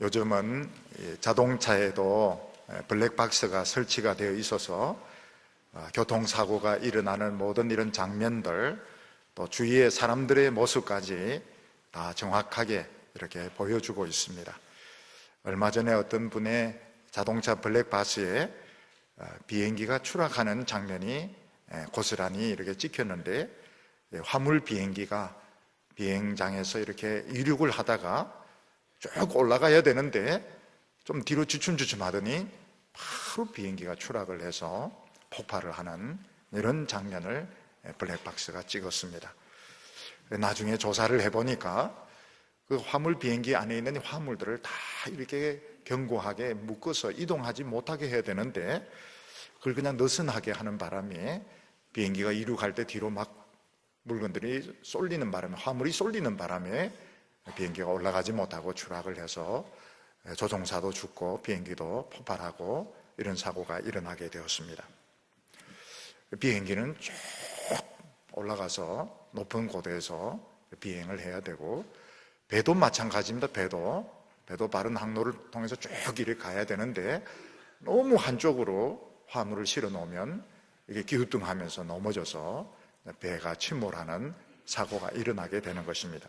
요즘은 자동차에도 블랙박스가 설치가 되어 있어서 교통사고가 일어나는 모든 이런 장면들, 또 주위의 사람들의 모습까지 다 정확하게 이렇게 보여주고 있습니다. 얼마 전에 어떤 분의 자동차 블랙박스에 비행기가 추락하는 장면이 고스란히 이렇게 찍혔는데, 화물 비행기가 비행장에서 이렇게 이륙을 하다가 쭉 올라가야 되는데 좀 뒤로 주춤주춤 하더니 바로 비행기가 추락을 해서 폭발을 하는 이런 장면을 블랙박스가 찍었습니다. 나중에 조사를 해보니까 그 화물 비행기 안에 있는 화물들을 다 이렇게 견고하게 묶어서 이동하지 못하게 해야 되는데, 그걸 그냥 느슨하게 하는 바람에 비행기가 이륙할 때 뒤로 막 물건들이 쏠리는 바람에, 화물이 쏠리는 바람에 비행기가 올라가지 못하고 추락을 해서 조종사도 죽고 비행기도 폭발하고 이런 사고가 일어나게 되었습니다. 비행기는 쭉 올라가서 높은 고도에서 비행을 해야 되고, 배도 마찬가지입니다. 배도 바른 항로를 통해서 쭉 이렇게 가야 되는데, 너무 한쪽으로 화물을 실어 놓으면 이게 기우뚱하면서 넘어져서 배가 침몰하는 사고가 일어나게 되는 것입니다.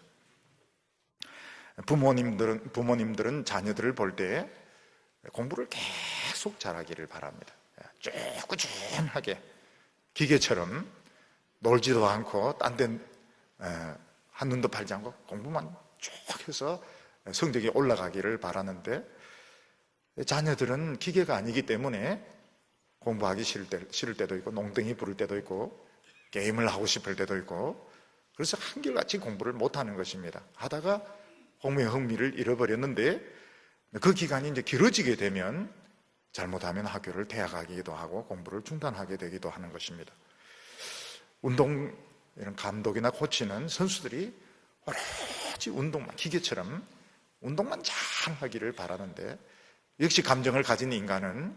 부모님들은 자녀들을 볼 때 공부를 계속 잘하기를 바랍니다. 쭉 꾸준하게 기계처럼 놀지도 않고 딴 데 한눈도 팔지 않고 공부만 쭉 해서 성적이 올라가기를 바라는데, 자녀들은 기계가 아니기 때문에 공부하기 싫을 때도 있고, 농땡이 부를 때도 있고, 게임을 하고 싶을 때도 있고, 그래서 한결같이 공부를 못하는 것입니다. 하다가 공부의 흥미를 잃어버렸는데, 그 기간이 이제 길어지게 되면 잘못하면 학교를 퇴학하기도 하고 공부를 중단하게 되기도 하는 것입니다. 운동 이런 감독이나 코치는 선수들이 오로지 운동만, 기계처럼 운동만 잘 하기를 바라는데, 역시 감정을 가진 인간은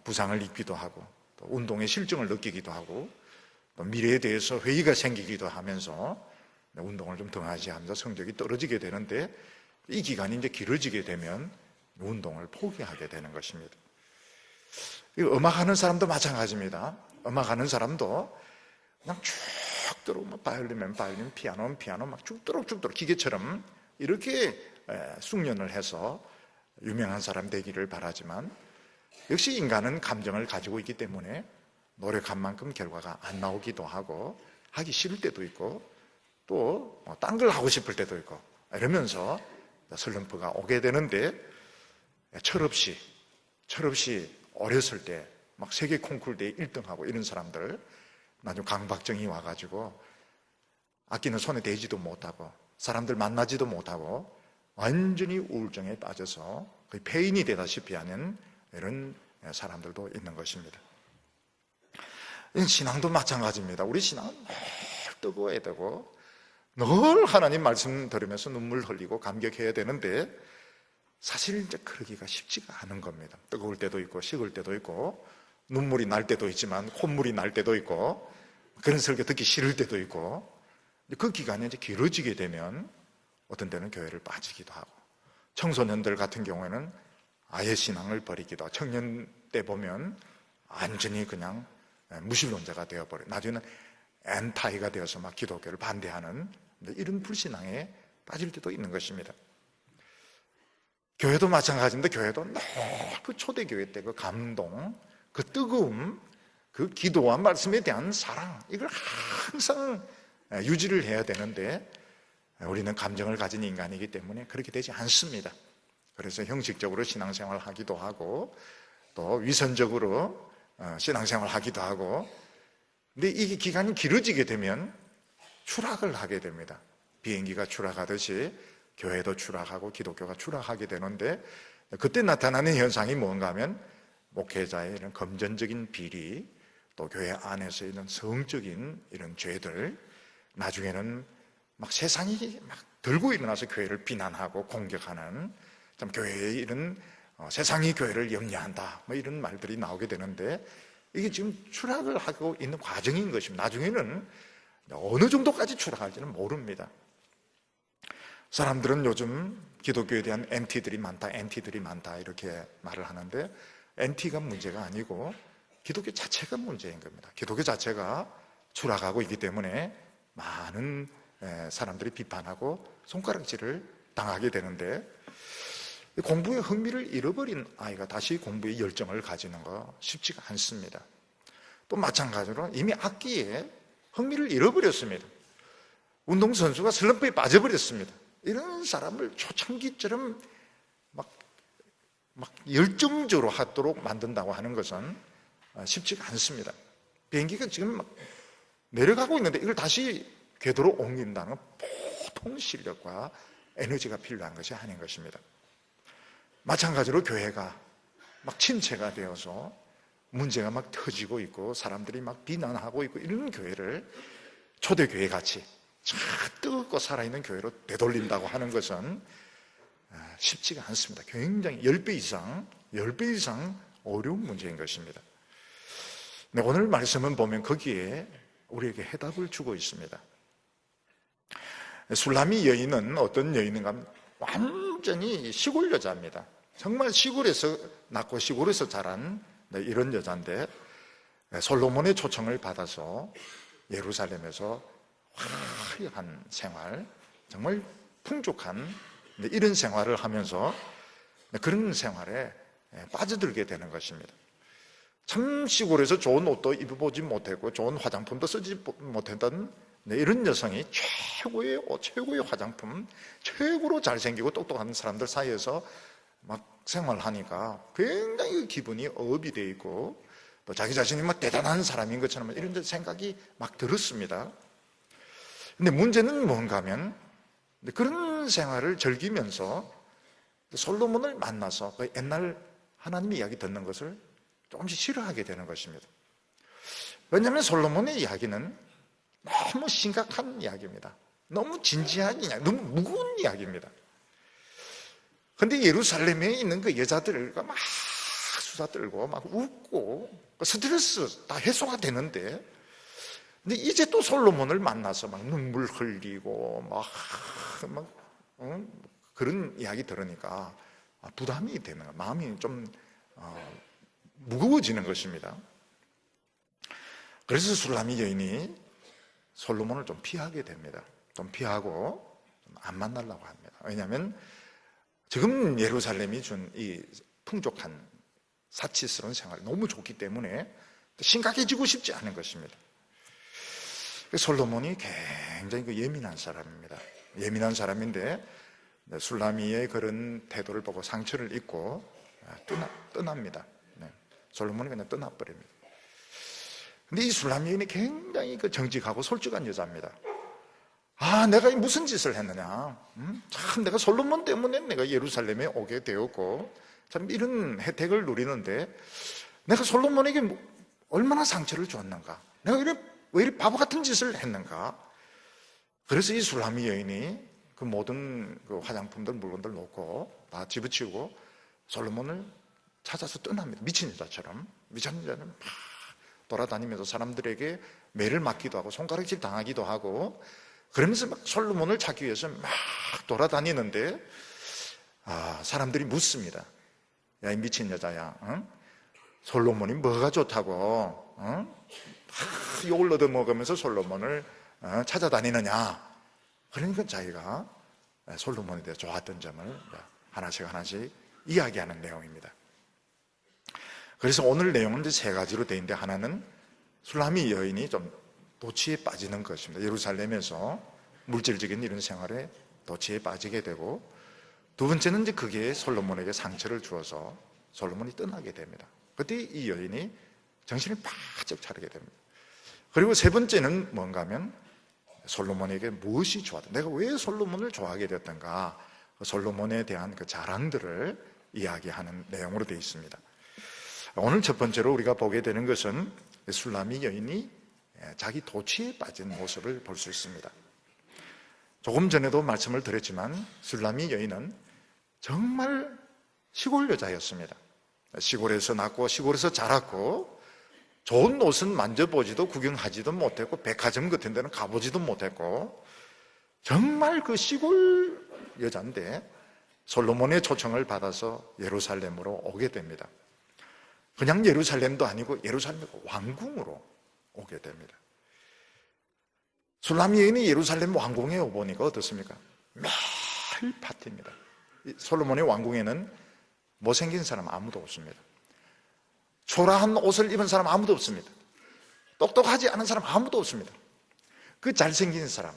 부상을 입기도 하고, 또 운동의 실증을 느끼기도 하고, 또 미래에 대해서 회의가 생기기도 하면서 운동을 좀 등하시 하면서 성적이 떨어지게 되는데, 이 기간이 이제 길어지게 되면 운동을 포기하게 되는 것입니다. 음악하는 사람도 마찬가지입니다. 음악하는 사람도 그냥 쭉 들어오면 바이올린이면 바이올린, 피아노면 피아노 막 쭉도록 기계처럼 이렇게 숙련을 해서 유명한 사람 되기를 바라지만, 역시 인간은 감정을 가지고 있기 때문에 노력한 만큼 결과가 안 나오기도 하고, 하기 싫을 때도 있고, 또 딴 걸 하고 싶을 때도 있고, 이러면서 슬럼프가 오게 되는데, 철없이 어렸을 때 막 세계 콩쿠르 대회 1등하고 이런 사람들 나중에 강박증이 와가지고 악기는 손에 대지도 못하고 사람들 만나지도 못하고 완전히 우울증에 빠져서 거의 폐인이 되다시피 하는 이런 사람들도 있는 것입니다. 신앙도 마찬가지입니다. 우리 신앙은 매일 뜨거워야 되고 늘 하나님 말씀 들으면서 눈물 흘리고 감격해야 되는데, 사실 이제 그러기가 쉽지가 않은 겁니다. 뜨거울 때도 있고 식을 때도 있고, 눈물이 날 때도 있지만 콧물이 날 때도 있고, 그런 설교 듣기 싫을 때도 있고, 그 기간이 이제 길어지게 되면 어떤 때는 교회를 빠지기도 하고, 청소년들 같은 경우에는 아예 신앙을 버리기도 하고, 청년 때 보면 완전히 그냥 무신론자가 되어버려요. 나중에는 엔타이가 되어서 막 기독교를 반대하는 이런 불신앙에 빠질 때도 있는 것입니다. 교회도 마찬가지인데, 교회도 그 초대교회 때 그 감동, 그 뜨거움, 그 기도와 말씀에 대한 사랑, 이걸 항상 유지를 해야 되는데, 우리는 감정을 가진 인간이기 때문에 그렇게 되지 않습니다. 그래서 형식적으로 신앙생활을 하기도 하고, 또 위선적으로 신앙생활을 하기도 하고, 근데 이 기간이 길어지게 되면 추락을 하게 됩니다. 비행기가 추락하듯이 교회도 추락하고 기독교가 추락하게 되는데, 그때 나타나는 현상이 뭔가 하면 목회자의 이런 금전적인 비리, 또 교회 안에서 있는 성적인 이런 죄들, 나중에는 막 세상이 막 들고 일어나서 교회를 비난하고 공격하는, 참 교회의 이런 세상이 교회를 염려한다, 뭐 이런 말들이 나오게 되는데, 이게 지금 추락을 하고 있는 과정인 것입니다. 나중에는 어느 정도까지 추락할지는 모릅니다. 사람들은 요즘 기독교에 대한 엔티들이 많다 이렇게 말을 하는데, 엔티가 문제가 아니고 기독교 자체가 문제인 겁니다. 기독교 자체가 추락하고 있기 때문에 많은 사람들이 비판하고 손가락질을 당하게 되는데, 공부에 흥미를 잃어버린 아이가 다시 공부에 열정을 가지는 거 쉽지가 않습니다. 또 마찬가지로 이미 악기에 흥미를 잃어버렸습니다. 운동선수가 슬럼프에 빠져버렸습니다. 이런 사람을 초창기처럼 막 열정적으로 하도록 만든다고 하는 것은 쉽지가 않습니다. 비행기가 지금 막 내려가고 있는데 이걸 다시 궤도로 옮긴다는 건 보통 실력과 에너지가 필요한 것이 아닌 것입니다. 마찬가지로 교회가 막 침체가 되어서 문제가 막 터지고 있고 사람들이 막 비난하고 있고 이런 교회를 초대교회 같이 뜨겁고 살아있는 교회로 되돌린다고 하는 것은 쉽지가 않습니다. 굉장히 10배 이상 어려운 문제인 것입니다. 네, 오늘 말씀은 보면 거기에 우리에게 해답을 주고 있습니다. 술라미 여인은 어떤 여인인가 하면 완전히 시골 여자입니다. 정말 시골에서 낳고 시골에서 자란 이런 여자인데, 솔로몬의 초청을 받아서 예루살렘에서 화려한 생활, 정말 풍족한 이런 생활을 하면서 그런 생활에 빠져들게 되는 것입니다. 참 시골에서 좋은 옷도 입어보지 못했고 좋은 화장품도 쓰지 못했던 이런 여성이 최고의 옷, 최고의 화장품, 최고로 잘생기고 똑똑한 사람들 사이에서 막 생활하니까 굉장히 기분이 업이 되어 있고 또 자기 자신이 막 대단한 사람인 것처럼 이런 생각이 막 들었습니다. 근데 문제는 뭔가 하면 그런 생활을 즐기면서 솔로몬을 만나서 그 옛날 하나님의 이야기 듣는 것을 조금씩 싫어하게 되는 것입니다. 왜냐하면 솔로몬의 이야기는 너무 심각한 이야기입니다. 너무 진지한 이야기, 너무 무거운 이야기입니다. 근데 예루살렘에 있는 그 여자들과 막 수다 떨고 막 웃고 스트레스 다 해소가 되는데, 근데 이제 또 솔로몬을 만나서 막 눈물 흘리고 그런 이야기 들으니까 부담이 되는 거예요. 마음이 좀 무거워지는 것입니다. 그래서 술라미 여인이 솔로몬을 좀 피하게 됩니다. 좀 피하고 안 만나려고 합니다. 왜냐하면 지금 예루살렘이 준 이 풍족한 사치스러운 생활이 너무 좋기 때문에 심각해지고 싶지 않은 것입니다. 솔로몬이 굉장히 예민한 사람입니다. 예민한 사람인데 술라미의 그런 태도를 보고 상처를 입고 떠납니다. 솔로몬이 그냥 떠나버립니다. 근데 이 술라미인이 굉장히 정직하고 솔직한 여자입니다. 내가 무슨 짓을 했느냐. 참 내가 솔로몬 때문에 내가 예루살렘에 오게 되었고 참 이런 혜택을 누리는데 내가 솔로몬에게 얼마나 상처를 줬는가. 내가 왜 이렇게 바보 같은 짓을 했는가. 그래서 이 술라미 여인이 그 모든 그 화장품들 물건들 놓고 다 집어치우고 솔로몬을 찾아서 떠납니다. 미친 여자처럼. 미친 여자는 막 돌아다니면서 사람들에게 매를 맞기도 하고 손가락질 당하기도 하고 그러면서 막 솔로몬을 찾기 위해서 막 돌아다니는데 사람들이 묻습니다. 야, 이 미친 여자야, 응? 솔로몬이 뭐가 좋다고 욕을 얻어먹으면서 솔로몬을 찾아다니느냐. 그러니까 자기가 솔로몬에 대해 좋았던 점을 하나씩 이야기하는 내용입니다. 그래서 오늘 내용은 이제 세 가지로 되어 있는데, 하나는 술라미 여인이 좀 도취에 빠지는 것입니다. 예루살렘에서 물질적인 이런 생활에 도취에 빠지게 되고, 두 번째는 이제 그게 솔로몬에게 상처를 주어서 솔로몬이 떠나게 됩니다. 그때 이 여인이 정신을 바짝 차리게 됩니다. 그리고 세 번째는 뭔가 하면 솔로몬에게 무엇이 좋았다, 내가 왜 솔로몬을 좋아하게 됐던가, 솔로몬에 대한 그 자랑들을 이야기하는 내용으로 되어 있습니다. 오늘 첫 번째로 우리가 보게 되는 것은 술라미 여인이 자기 도취에 빠진 모습을 볼 수 있습니다. 조금 전에도 말씀을 드렸지만 술라미 여인은 정말 시골 여자였습니다. 시골에서 낳고 시골에서 자랐고 좋은 옷은 만져보지도 구경하지도 못했고 백화점 같은 데는 가보지도 못했고 정말 그 시골 여자인데 솔로몬의 초청을 받아서 예루살렘으로 오게 됩니다. 그냥 예루살렘도 아니고 예루살렘 왕궁으로 오게 됩니다. 술람 여인이 예루살렘 왕궁에 오보니까 어떻습니까? 매일 파티입니다. 솔로몬의 왕궁에는 못생긴 사람 아무도 없습니다. 초라한 옷을 입은 사람 아무도 없습니다. 똑똑하지 않은 사람 아무도 없습니다. 그 잘생긴 사람,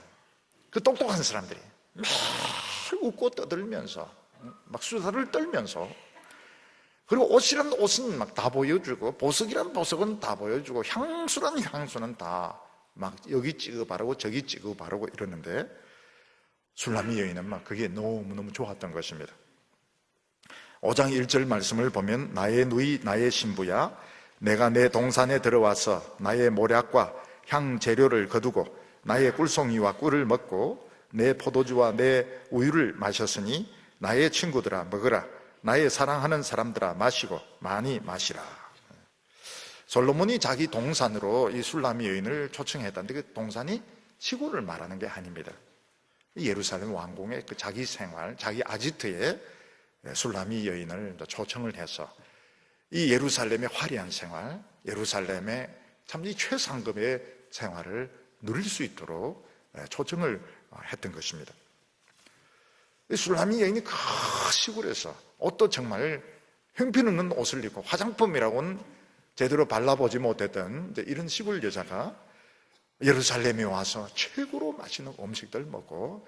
그 똑똑한 사람들이 매일 웃고 떠들면서 막 수다를 떨면서, 그리고 옷이란 옷은 막 다 보여주고, 보석이란 보석은 다 보여주고, 향수란 향수는 다 막 여기 찍어 바르고 저기 찍어 바르고 이러는데, 술람이 여인은 막 그게 너무너무 좋았던 것입니다. 5장 1절 말씀을 보면, 나의 누이 나의 신부야, 내가 내 동산에 들어와서 나의 모략과 향 재료를 거두고 나의 꿀송이와 꿀을 먹고 내 포도주와 내 우유를 마셨으니 나의 친구들아 먹으라, 나의 사랑하는 사람들아 마시고 많이 마시라. 솔로몬이 자기 동산으로 이 술람이 여인을 초청했다는데, 그 동산이 시골을 말하는 게 아닙니다. 예루살렘 왕궁의 그 자기 생활, 자기 아지트에 술람이 여인을 초청을 해서 이 예루살렘의 화려한 생활, 예루살렘의 참 이 최상급의 생활을 누릴 수 있도록 초청을 했던 것입니다. 술람이 여인이 그 시골에서 옷도 정말 형편없는 옷을 입고 화장품이라고는 제대로 발라보지 못했던 이런 시골 여자가 예루살렘에 와서 최고로 맛있는 음식들 먹고,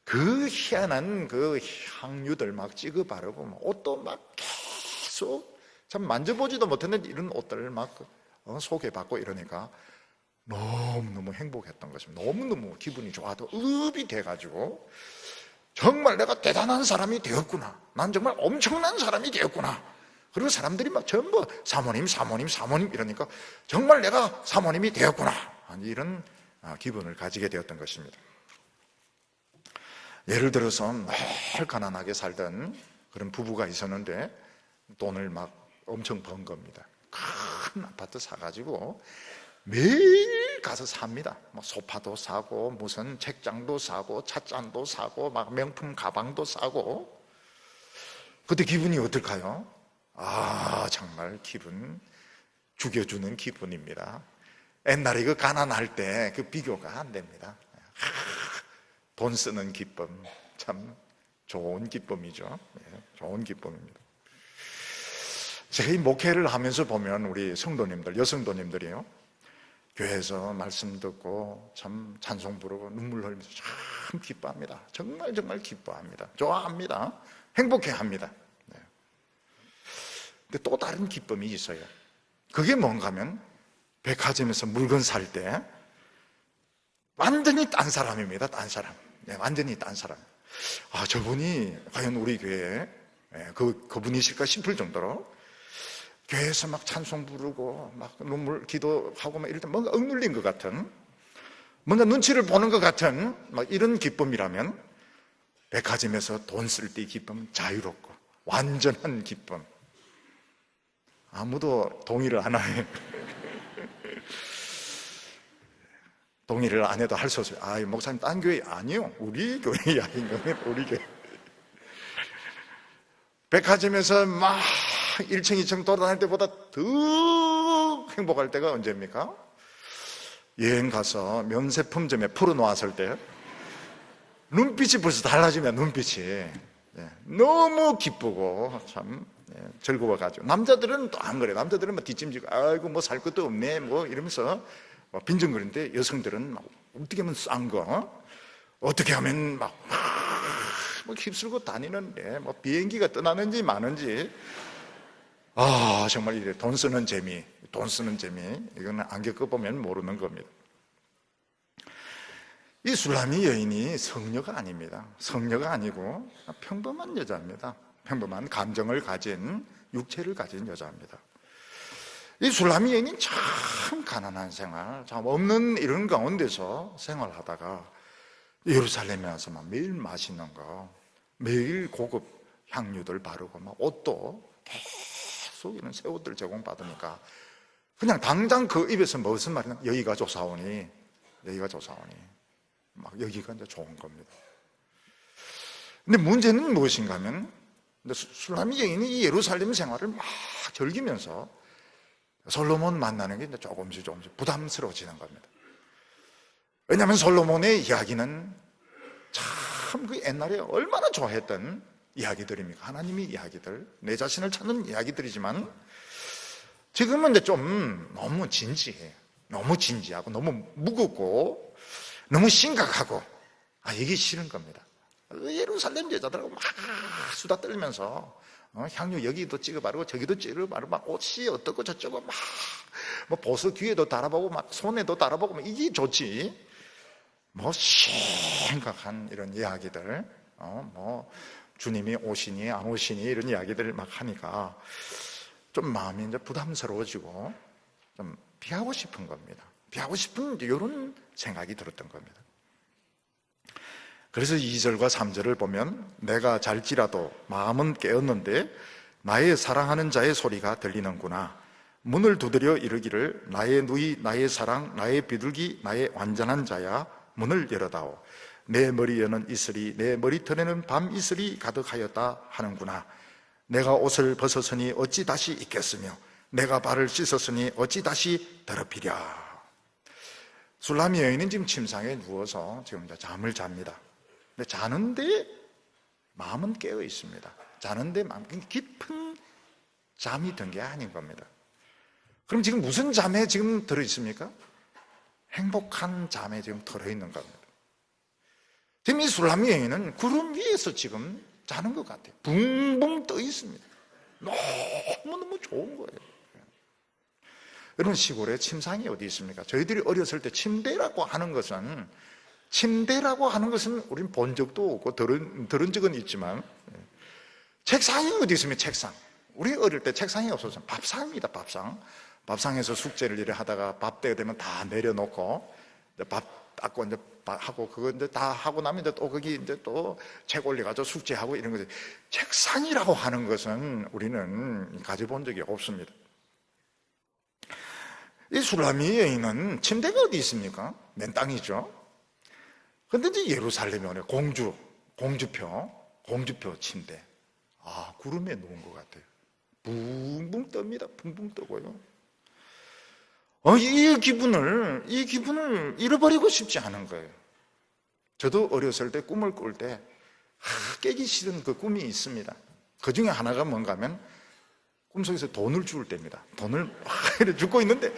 그 희한한 그 향유들 막 찍어 바르고, 옷도 막 계속 참 만져보지도 못했는데 이런 옷들을 막 소개받고 이러니까 너무너무 행복했던 것입니다. 너무너무 기분이 좋아도 업이 돼가지고, 정말 내가 대단한 사람이 되었구나, 난 정말 엄청난 사람이 되었구나. 그리고 사람들이 막 전부 사모님 사모님 사모님 이러니까 정말 내가 사모님이 되었구나, 이런 기분을 가지게 되었던 것입니다. 예를 들어서 매일 가난하게 살던 그런 부부가 있었는데, 돈을 막 엄청 번 겁니다. 큰 아파트 사가지고 매일 가서 삽니다. 뭐 소파도 사고, 무슨 책장도 사고, 찻잔도 사고, 막 명품 가방도 사고. 그때 기분이 어떨까요? 정말 기분 죽여주는 기분입니다. 옛날에 그 가난할 때 그 비교가 안 됩니다. 돈 쓰는 기쁨, 참 좋은 기쁨이죠. 좋은 기쁨입니다. 제가 이 목회를 하면서 보면 우리 성도님들, 여성도님들이요, 교회에서 말씀 듣고 참 찬송 부르고 눈물 흘리면서 참 기뻐합니다. 정말 정말 기뻐합니다. 좋아합니다. 행복해합니다. 근데 또 다른 기쁨이 있어요. 그게 뭔가 하면, 백화점에서 물건 살 때 완전히 딴 사람입니다. 딴 사람. 완전히 딴 사람. 저분이 과연 우리 교회에 그분이실까 싶을 정도로 교회에서 막 찬송 부르고 막 눈물 기도하고 막 이럴 때 뭔가 억눌린 것 같은, 뭔가 눈치를 보는 것 같은 막 이런 기쁨이라면, 백화점에서 돈 쓸 때 기쁨은 자유롭고 완전한 기쁨. 아무도 동의를 안 하네. 동의를 안 해도 할 수 없어요. 목사님 딴 교회 아니요, 우리 교회야. 우리 교회. 백화점에서 막 1층 2층 돌아다닐 때보다 더 행복할 때가 언제입니까? 여행 가서 면세품점에 풀어놓았을 때 눈빛이 벌써 달라집니다. 눈빛이 너무 기쁘고 참 즐거워가지고. 남자들은 또 안 그래요. 남자들은 막 뒷짐지고 아이고 뭐 살 것도 없네 뭐 이러면서 빈정거리는데, 여성들은 막 어떻게 하면 싼 거, 어떻게 하면 막 휩쓸고 다니는데, 뭐 비행기가 떠나는지 마는지, 정말 이래 돈 쓰는 재미, 이거는 안 겪어보면 모르는 겁니다. 이 술람이 여인이 성녀가 아닙니다. 성녀가 아니고 평범한 여자입니다. 평범한 감정을 가진, 육체를 가진 여자입니다. 이 술람이 여인은 참 가난한 생활, 참 없는 이런 가운데서 생활하다가 예루살렘에 와서 막 매일 맛있는 거, 매일 고급 향유들 바르고 막 옷도 계속 이런 새 옷들 제공받으니까 그냥 당장 그 입에서 무슨 말이냐, 여기가 좋사오니 막 여기가 이제 좋은 겁니다. 근데 문제는 무엇인가 하면 술라미 여인이 이 예루살렘 생활을 막 즐기면서 솔로몬 만나는 게 이제 조금씩 부담스러워지는 겁니다. 왜냐하면 솔로몬의 이야기는 참 그 옛날에 얼마나 좋아했던 이야기들입니까? 하나님의 이야기들, 내 자신을 찾는 이야기들이지만 지금은 이제 좀 너무 진지해. 너무 진지하고 너무 무겁고 너무 심각하고 이게 싫은 겁니다. 예루살렘 여자들하고 막 수다 떨면서 향유 여기도 찍어 바르고 저기도 찍어 바르고 막 옷이 어떻고 저쩌고 막 뭐 보석 귀에도 달아보고 막 손에도 달아보고 막 이게 좋지. 뭐 심각한 이런 이야기들, 뭐 주님이 오시니 안 오시니 이런 이야기들을 막 하니까 좀 마음이 이제 부담스러워지고 좀 피하고 싶은 겁니다. 피하고 싶은 이런 생각이 들었던 겁니다. 그래서 2절과 3절을 보면 내가 잘지라도 마음은 깨었는데 나의 사랑하는 자의 소리가 들리는구나. 문을 두드려 이르기를 나의 누이 나의 사랑 나의 비둘기 나의 완전한 자야 문을 열어다오. 내 머리에는 이슬이 내 머리털에는 밤 이슬이 가득하였다 하는구나. 내가 옷을 벗었으니 어찌 다시 입겠으며 내가 발을 씻었으니 어찌 다시 더럽히랴. 술라미 여인은 지금 침상에 누워서 지금 잠을 잡니다. 근데 자는데 마음은 깨어 있습니다. 자는데 마음 깊은 잠이 든 게 아닌 겁니다. 그럼 지금 무슨 잠에 지금 들어 있습니까? 행복한 잠에 지금 들어 있는 겁니다. 지금 이 술라미 여인은 구름 위에서 지금 자는 것 같아요. 붕붕 떠 있습니다. 너무너무 좋은 거예요. 여러분, 시골에 침상이 어디 있습니까? 저희들이 어렸을 때 침대라고 하는 것은 우리는 본 적도 없고 들은 적은 있지만 책상이 어디 있습니까? 책상. 우리 어릴 때 책상이 없었어요. 밥상입니다. 밥상에서 숙제를 이래 하다가 밥 때가 되면 다 내려놓고 밥 닦고 이제 하고 그거 이제 다 하고 나면 이제 또 거기 이제 또 책 올려가지고 숙제하고 이런 거죠. 책상이라고 하는 것은 우리는 가져본 적이 없습니다. 이 술라미 여인은 침대가 어디 있습니까? 맨 땅이죠. 근데 이제 예루살렘에 오네. 공주표 침대. 구름에 누운 것 같아요. 붕붕 뜹니다. 붕붕 뜨고요. 이 기분을 잃어버리고 싶지 않은 거예요. 저도 어렸을 때 꿈을 꿀 때 깨기 싫은 그 꿈이 있습니다. 그 중에 하나가 뭔가 하면 꿈속에서 돈을 줄 때입니다. 돈을 막 이렇게 줍고 있는데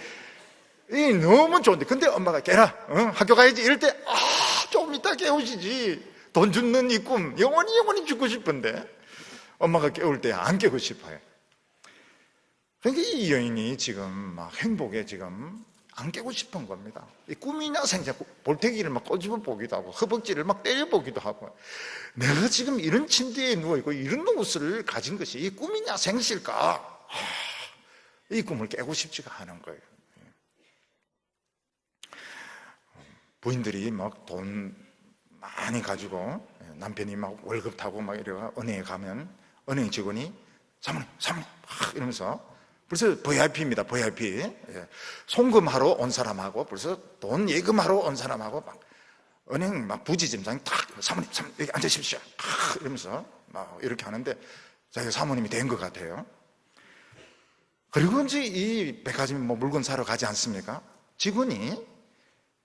너무 좋은데 근데 엄마가 깨라 학교 가야지 이럴 때 조금 이따 깨우시지. 돈 줍는 이 꿈 영원히 죽고 싶은데 엄마가 깨울 때 안 깨고 싶어요. 그러니까 이 여인이 지금 막 행복에 지금 안 깨고 싶은 겁니다. 이 꿈이냐 생자 볼태기를 막 꼬집어 보기도 하고 허벅지를 막 때려 보기도 하고 내가 지금 이런 침대에 누워있고 이런 옷을 가진 것이 이 꿈이냐 생실까? 이 꿈을 깨고 싶지가 않은 거예요. 부인들이 막 돈 많이 가지고 남편이 막 월급 타고 막 이래가 은행에 가면 은행 직원이 사모님 이러면서 벌써 VIP입니다. VIP. 송금하러 온 사람하고 벌써 돈 예금하러 온 사람하고 막 은행 막 부지점장이 탁 사모님 여기 앉으십시오. 이러면서 막 이렇게 하는데 자기가 사모님이 된 것 같아요. 그리고 이제 이 백화점에 뭐 물건 사러 가지 않습니까? 직원이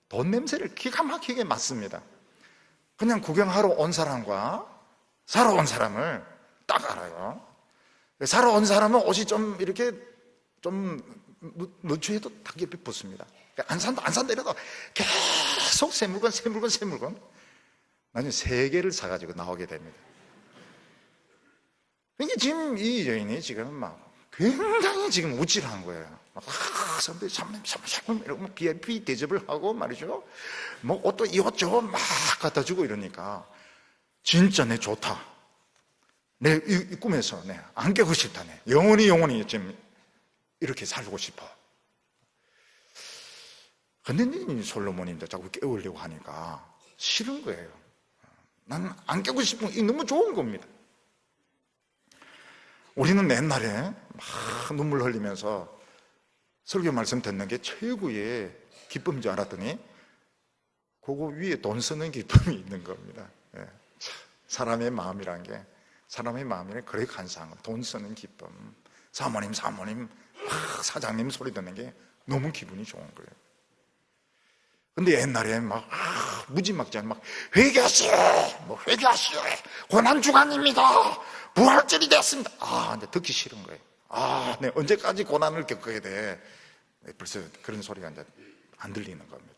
돈 냄새를 기가 막히게 맡습니다. 그냥 구경하러 온 사람과 사러 온 사람을 딱 알아요. 사러 온 사람은 옷이 좀 이렇게 좀 누추해도 딱 옆에 붙습니다. 안 산다 이러다 계속 새 물건 나중에 3개를 사가지고 나오게 됩니다. 이게 지금 이 여인이 지금 막 굉장히 지금 우쭐한 거예요. 사람들이 사모님 이러고 VIP 대접을 하고 말이죠. 뭐 옷도 이 옷 저거 막 갖다 주고 이러니까 진짜 내 좋다. 내 이 꿈에서 안 깨고 싶다. 영원히 지금 이렇게 살고 싶어. 근데 솔로몬이 자꾸 깨우려고 하니까 싫은 거예요. 난 안 깨고 싶은 게 너무 좋은 겁니다. 우리는 옛날에 막 눈물 흘리면서 설교 말씀 듣는 게 최고의 기쁨인 줄 알았더니 그거 위에 돈 쓰는 기쁨이 있는 겁니다. 사람의 마음이란 게, 사람의 마음이 그래 간사한 거, 돈 쓰는 기쁨, 사모님 사장님 소리 듣는 게 너무 기분이 좋은 거예요. 근데 옛날에 막 무지막지한 막 회개하시오, 회개하시오, 고난주간입니다, 부활절이 됐습니다. 이제 듣기 싫은 거예요. 네, 언제까지 고난을 겪어야 돼? 벌써 그런 소리가 이제 안 들리는 겁니다.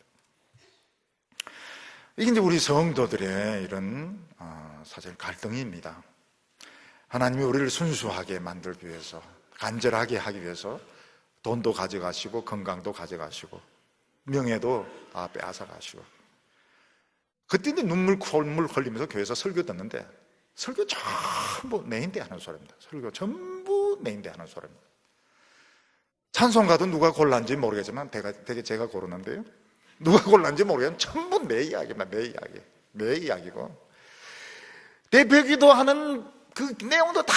이게 이제 우리 성도들의 이런 사실 갈등입니다. 하나님이 우리를 순수하게 만들기 위해서, 간절하게 하기 위해서 돈도 가져가시고 건강도 가져가시고 명예도 다 빼앗아 가시고, 그때 이제 눈물 콧물 흘리면서 교회에서 설교 듣는데 설교 전부 내인대 하는 소리입니다. 설교 전부 내인대 하는 소리입니다. 찬송가도 누가 골랐는지 모르겠지만 되게 제가 고르는데요, 누가 골랐는지 모르겠지만 전부 내 이야기입니다. 내 이야기고, 대표기도 하는 그 내용도 다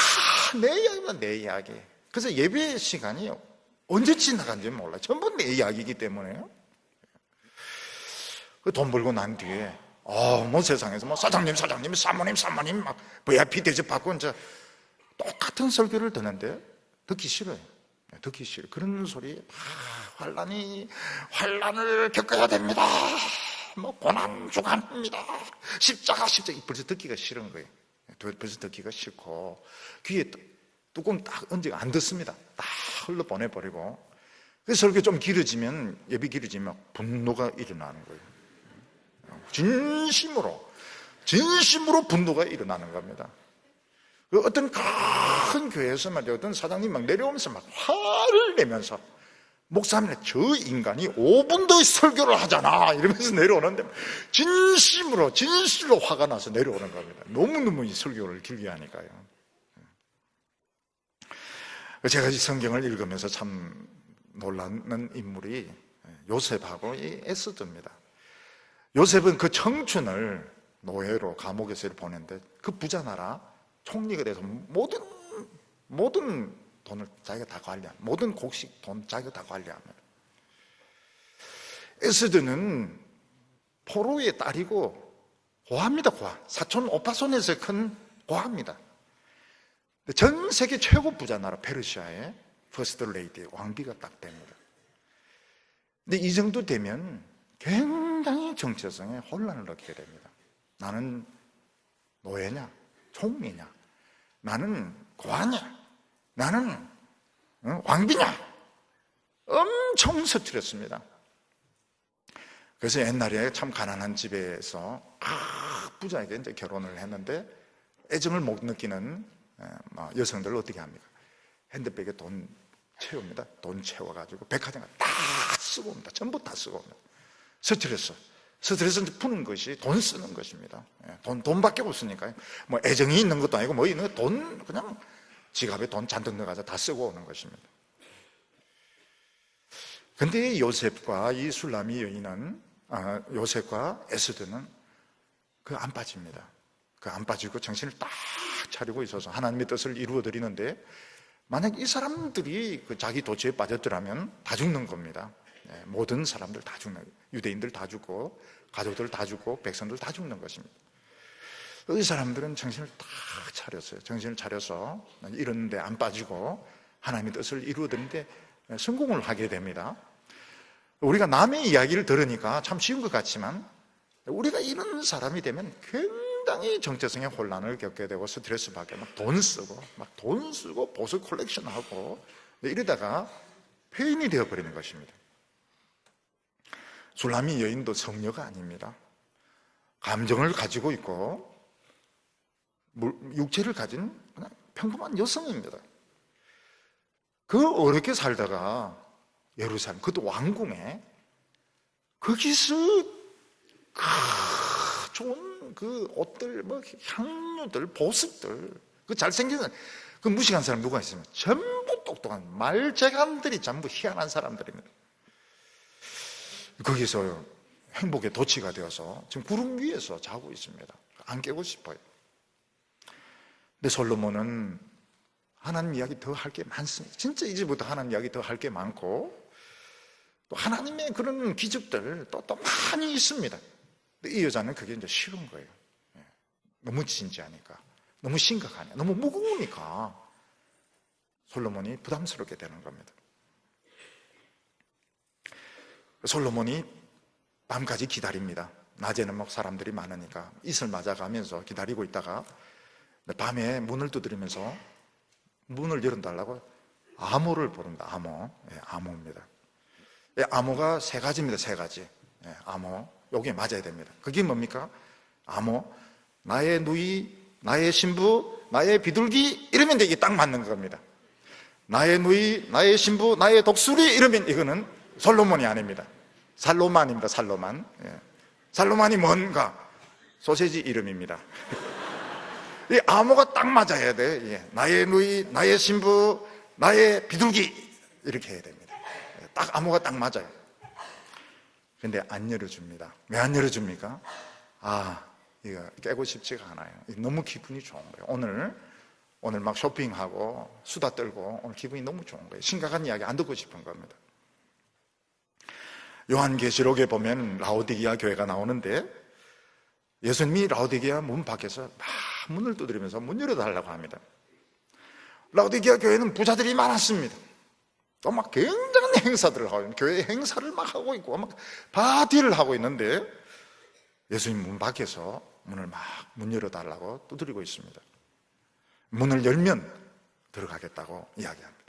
내 이야기입니다. 내 이야기. 그래서 예배 시간이 언제 지나간지 몰라요. 전부 내 이야기이기 때문에요. 돈 벌고 난 뒤에 세상에서 사장님 사모님 막 VIP 대접받고 이제 똑같은 설교를 듣는데 듣기 싫어요. 듣기 싫어요. 그런 소리, 환란을 겪어야 됩니다, 고난주간입니다, 십자가 벌써 듣기가 싫은 거예요. 벌써 듣기가 싫고 귀에 뚜껑 딱 얹어 안 듣습니다. 딱 흘러 보내버리고, 그 설교 좀 길어지면, 예비 길어지면 분노가 일어나는 거예요. 진심으로 분노가 일어나는 겁니다. 어떤 큰 교회에서 말이야, 어떤 사장님 막 내려오면서 막 화를 내면서, 목사님, 저 인간이 5분 더 설교를 하잖아 이러면서 내려오는데 진실로 화가 나서 내려오는 겁니다. 너무너무 이 설교를 길게 하니까요. 제가 이 성경을 읽으면서 참 놀라는 인물이 요셉하고 이 에스더입니다. 요셉은 그 청춘을 노예로 감옥에서 보냈는데, 그 부자 나라 총리가 돼서 모든 돈을 자기가 다 관리합니다. 모든 곡식 돈 자기가 다 관리합니다. 에스더는 포로의 딸이고 고아입니다. 고아. 사촌 오빠손에서 큰 고아입니다. 전 세계 최고 부자 나라 페르시아의 퍼스트 레이디, 왕비가 딱 됩니다. 근데 이 정도 되면 굉장히 정체성에 혼란을 겪게 됩니다. 나는 노예냐, 총리냐, 나는 고아냐, 나는 왕비냐, 엄청 스트레스입니다. 그래서 옛날에 참 가난한 집에서 부자에게 이제 결혼을 했는데 애정을 못 느끼는 여성들을 어떻게 합니까? 핸드백에 돈 채웁니다. 돈 채워가지고 백화점에 다 쓰고 옵니다. 전부 다 쓰고 옵니다. 스트레스 푸는 것이 돈 쓰는 것입니다. 돈밖에 없으니까요. 애정이 있는 것도 아니고 있는 거 돈, 그냥 지갑에 돈 잔뜩 넣어가지고 다 쓰고 오는 것입니다. 근데 요셉과 이 술람이 여인은, 요셉과 에스더는 그 안 빠집니다. 그 안 빠지고 정신을 딱 차리고 있어서 하나님의 뜻을 이루어 드리는데, 만약 이 사람들이 그 자기 도취에 빠졌더라면 다 죽는 겁니다. 모든 사람들 다 죽는, 유대인들 다 죽고 가족들 다 죽고 백성들 다 죽는 것입니다. 이 사람들은 정신을 딱 차렸어요. 정신을 차려서 이런데 안 빠지고 하나님의 뜻을 이루어 드리는데 성공을 하게 됩니다. 우리가 남의 이야기를 들으니까 참 쉬운 것 같지만, 우리가 이런 사람이 되면 굉장히 정체성의 혼란을 겪게 되고 스트레스 받게, 돈 쓰고 보석 콜렉션하고 이러다가 폐인이 되어버리는 것입니다. 술람이 여인도 성녀가 아닙니다. 감정을 가지고 있고 육체를 가진 그냥 평범한 여성입니다. 그 어렵게 살다가 예루살렘, 그것도 왕궁에, 거기서 좋은 그 옷들, 향료들, 보습들, 그 잘생긴 그 무식한 사람 누가 있으면 전부 똑똑한 말재간들이 전부 희한한 사람들입니다. 거기서 행복의 도취가 되어서 지금 구름 위에서 자고 있습니다. 안 깨고 싶어요. 근데 솔로몬은 하나님 이야기 더 할 게 많습니다. 진짜 이제부터 하나님 이야기 더 할 게 많고, 또 하나님의 그런 기적들 또 많이 있습니다. 근데 이 여자는 그게 이제 싫은 거예요. 너무 진지하니까, 너무 심각하니까, 너무 무거우니까 솔로몬이 부담스럽게 되는 겁니다. 솔로몬이 밤까지 기다립니다. 낮에는 막 사람들이 많으니까 이슬 맞아가면서 기다리고 있다가 밤에 문을 두드리면서 문을 열어달라고 암호를 부른다. 암호. 예, 암호입니다. 예, 암호가 세 가지입니다. 세 가지. 예, 암호. 요게 맞아야 됩니다. 그게 뭡니까? 암호. 나의 누이, 나의 신부, 나의 비둘기 이러면 이게 딱 맞는 겁니다. 나의 누이, 나의 신부, 나의 독수리 이러면 이거는 솔로몬이 아닙니다. 살로만입니다. 살로만. 예. 살로만이 뭔가? 소세지 이름입니다. 이 암호가 딱 맞아야 돼. 예. 나의 누이, 나의 신부, 나의 비둘기 이렇게 해야 됩니다. 예. 딱 암호가 딱 맞아요. 근데 안 열어줍니다. 왜 안 열어줍니까? 이거 깨고 싶지가 않아요. 너무 기분이 좋은 거예요. 오늘 막 쇼핑하고 수다 떨고 오늘 기분이 너무 좋은 거예요. 심각한 이야기 안 듣고 싶은 겁니다. 요한계시록에 보면 라오디게아 교회가 나오는데 예수님이 라오디게아 문 밖에서 막 문을 두드리면서 문 열어달라고 합니다. 라오디게아 교회는 부자들이 많았습니다. 또 막 굉장한 행사들을 하고 교회 행사를 막 하고 있고 막 파티를 하고 있는데 예수님 문 밖에서 문을 막 문 열어달라고 두드리고 있습니다. 문을 열면 들어가겠다고 이야기합니다.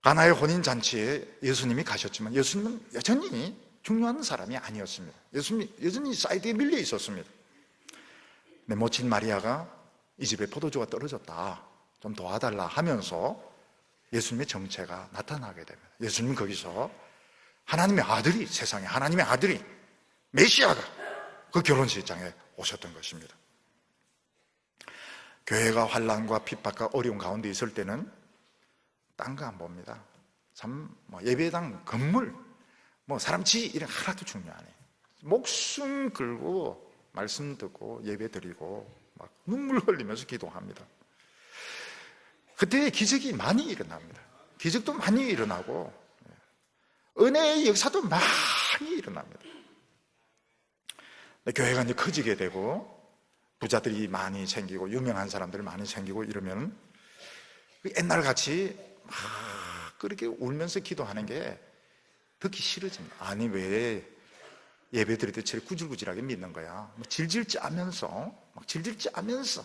가나의 혼인잔치에 예수님이 가셨지만 예수님은 여전히 중요한 사람이 아니었습니다. 예수님이 여전히 사이드에 밀려 있었습니다. 내 모친 마리아가 이 집에 포도주가 떨어졌다, 좀 도와달라 하면서 예수님의 정체가 나타나게 됩니다. 예수님은 거기서 하나님의 아들이, 세상에 하나님의 아들이, 메시아가 그 결혼식장에 오셨던 것입니다. 교회가 환난과 핍박과 어려운 가운데 있을 때는 딴 거 안 봅니다. 참 예배당 건물, 사람 지 이런 하나도 중요하네. 목숨 걸고 말씀 듣고 예배 드리고 막 눈물 흘리면서 기도합니다. 그때 기적이 많이 일어납니다. 기적도 많이 일어나고 은혜의 역사도 많이 일어납니다. 교회가 이제 커지게 되고 부자들이 많이 생기고 유명한 사람들이 많이 생기고 이러면 옛날같이 막 그렇게 울면서 기도하는 게 듣기 싫어집니다. 아니 왜 예배 드릴 때 제일 구질구질하게 믿는 거야? 질질 짜면서 막 질질 짜면서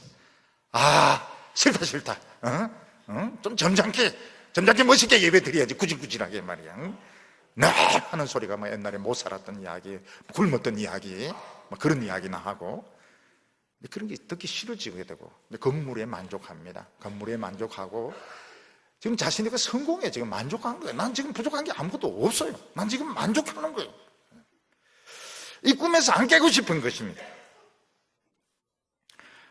싫다 좀 점잖게 멋있게 예배 드려야지 구질구질하게 말이야. 네 하는 소리가 옛날에 못 살았던 이야기, 굶었던 이야기 그런 이야기나 하고 그런 게 듣기 싫어지게 되고 건물에 만족합니다. 건물에 만족하고 지금 자신이 성공에 지금 만족한 거예요. 난 지금 부족한 게 아무것도 없어요. 난 지금 만족하는 거예요. 이 꿈에서 안 깨고 싶은 것입니다.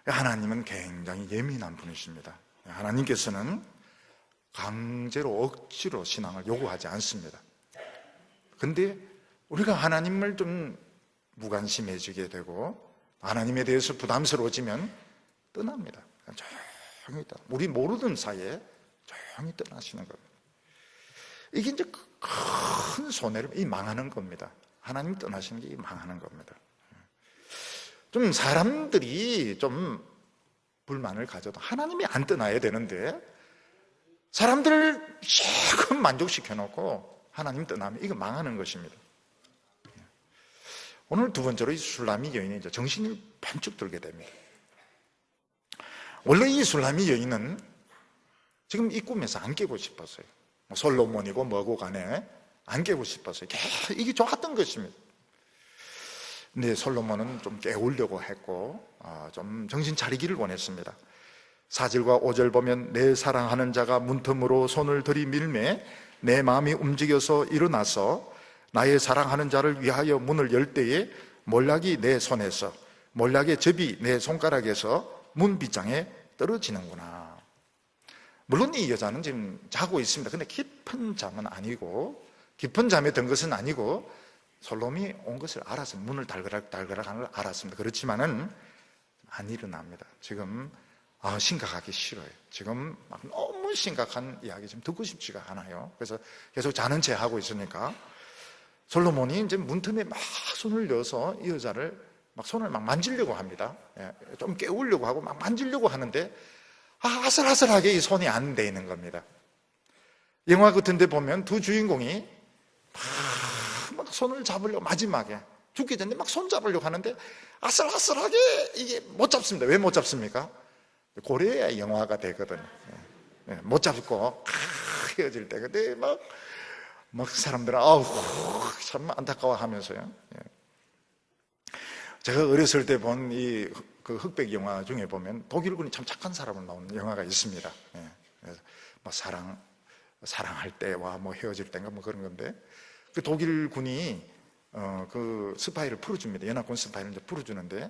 하나님은 굉장히 예민한 분이십니다. 하나님께서는 강제로 억지로 신앙을 요구하지 않습니다. 근데 우리가 하나님을 좀 무관심해지게 되고 하나님에 대해서 부담스러워지면 떠납니다. 조용히 떠나. 우리 모르는 사이에 조용히 떠나시는 겁니다. 이게 이제 큰 손해를 망하는 겁니다. 하나님 떠나시는 게 망하는 겁니다. 좀 사람들이 좀 불만을 가져도 하나님이 안 떠나야 되는데 사람들을 실컷 만족시켜 놓고 하나님 떠나면 이거 망하는 것입니다. 오늘 두 번째로 이 술라미 여인이 이제 정신이 번쩍 들게 됩니다. 원래 이 술라미 여인은 지금 이 꿈에서 안 깨고 싶었어요. 솔로몬이고 뭐고 간에 안 깨고 싶었어요. 이게 좋았던 것입니다. 근데 솔로몬은 좀 깨우려고 했고 좀 정신 차리기를 원했습니다. 4절과 5절 보면 내 사랑하는 자가 문틈으로 손을 들이밀매 내 마음이 움직여서 일어나서 나의 사랑하는 자를 위하여 문을 열 때에 몰락이 내 손에서 몰락의 접이 내 손가락에서 문 빗장에 떨어지는구나. 물론 이 여자는 지금 자고 있습니다. 근데 깊은 잠은 아니고 깊은 잠에 든 것은 아니고 솔로몬이 온 것을 알았어요. 문을 달그락 하는 걸 알았습니다. 그렇지만은 안 일어납니다. 지금 심각하기 싫어요. 지금 막 너무 심각한 이야기 지금 듣고 싶지가 않아요. 그래서 계속 자는 채 하고 있으니까 솔로몬이 이제 문틈에 막 손을 넣어서 이 여자를 막 손을 막 만지려고 합니다. 좀 깨우려고 하고 막 만지려고 하는데 아슬아슬하게 이 손이 안 돼 있는 겁니다. 영화 같은 데 보면 두 주인공이 막 손을 잡으려고 마지막에 죽기 전에 막 손 잡으려고 하는데 아슬아슬하게 이게 못 잡습니다. 왜 못 잡습니까? 고래야 영화가 되거든요. 못 잡고 헤어질 때 근데 막 사람들은 아우 참 안타까워 하면서요. 제가 어렸을 때 본 이 그 흑백 영화 중에 보면 독일군이 참 착한 사람으로 나오는 영화가 있습니다. 그래서 뭐 사랑할 때와 뭐 헤어질 때인가 뭐 그런 건데 그 독일군이 그 스파이를 풀어줍니다. 연합군 스파이를 이제 풀어주는데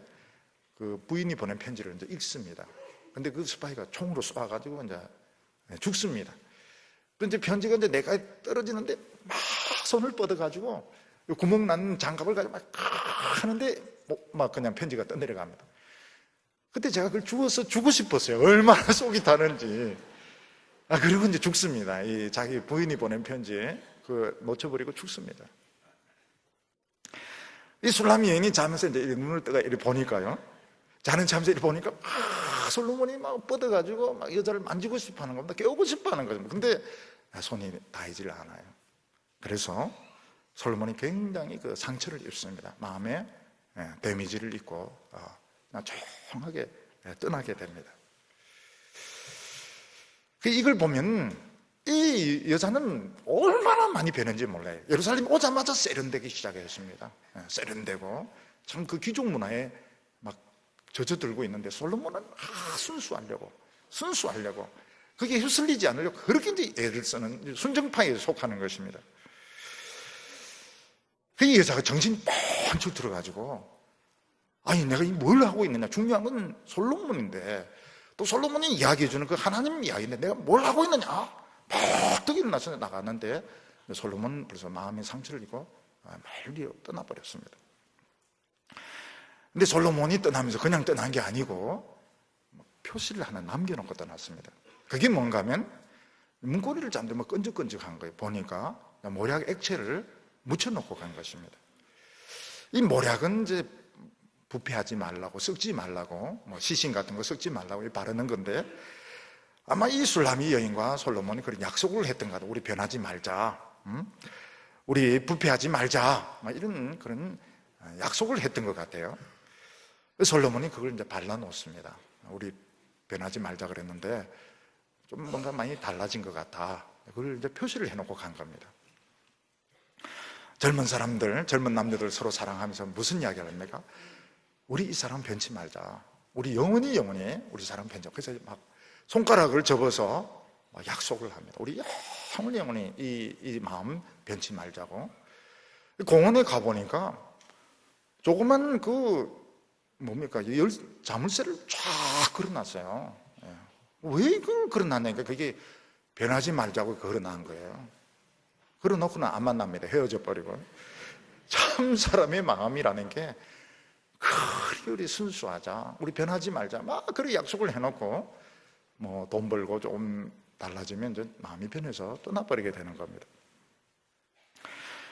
그 부인이 보낸 편지를 이제 읽습니다. 근데 그 스파이가 총으로 쏴가지고 이제 죽습니다. 근데 편지가 이제 내가 떨어지는데 막 손을 뻗어가지고 구멍 난 장갑을 가지고 막 하는데 막 그냥 편지가 떠내려갑니다. 그때 제가 그걸 주고 싶었어요. 얼마나 속이 타는지. 그리고 이제 죽습니다. 이 자기 부인이 보낸 편지에 그 놓쳐버리고 죽습니다. 이 술람 여인이 자면서 이제 눈을 뜨가 이렇게 보니까요. 자는 잠에서 이렇게 보니까 솔로몬이 막 뻗어가지고 막 여자를 만지고 싶어 하는 겁니다. 깨우고 싶어 하는 거죠. 근데 손이 닿이질 않아요. 그래서 솔로몬이 굉장히 그 상처를 입습니다. 마음에 데미지를 입고 조용하게 떠나게 됩니다. 이걸 보면 이 여자는 얼마나 많이 변했는지 몰라요. 예루살렘 오자마자 세련되기 시작했습니다. 세련되고 참 그 귀족 문화에 막 젖어들고 있는데 솔로몬은 순수하려고 그게 휩쓸리지 않으려고 그렇게 이제 애를 쓰는 순정파에 속하는 것입니다. 이 여자가 정신이 뻥쳐 들어가지고 아니 내가 뭘 하고 있느냐, 중요한 건 솔로몬인데 또 솔로몬이 이야기해주는 그 하나님 이야기인데 내가 뭘 하고 있느냐, 퍽 일어나서 나갔는데 솔로몬은 벌써 마음의 상처를 입고 멀리 떠나버렸습니다. 근데 솔로몬이 떠나면서 그냥 떠난 게 아니고 표시를 하나 남겨놓고 떠났습니다. 그게 뭔가 하면 문고리를 잡는데 뭐 끈적끈적한 거예요. 보니까 모략 액체를 묻혀놓고 간 것입니다. 이 모략은 이제 부패하지 말라고, 썩지 말라고, 뭐 시신 같은 거 썩지 말라고 바르는 건데 아마 이 술라미 여인과 솔로몬이 그런 약속을 했던 것 같아요. 우리 변하지 말자, 우리 부패하지 말자, 이런 그런 약속을 했던 것 같아요. 솔로몬이 그걸 이제 발라놓습니다. 우리 변하지 말자 그랬는데 좀 뭔가 많이 달라진 것 같아. 그걸 이제 표시를 해놓고 간 겁니다. 젊은 사람들, 젊은 남녀들 서로 사랑하면서 무슨 이야기를 합니까? 우리 이 사람 변치 말자. 우리 영원히 우리 사람 변자. 그래서 막 손가락을 접어서 약속을 합니다. 우리 영원히 이 마음 변치 말자고. 공원에 가보니까 조그만 자물쇠를 쫙 걸어놨어요. 왜 그걸 걸어놨냐니까 그게 변하지 말자고 걸어놓은 거예요. 걸어놓고는 안 만납니다. 헤어져 버리고. 참 사람의 마음이라는 게 그리 우리 순수하자, 우리 변하지 말자, 막 그렇게 약속을 해놓고 뭐 돈 벌고 좀 달라지면 이제 마음이 변해서 떠나버리게 되는 겁니다.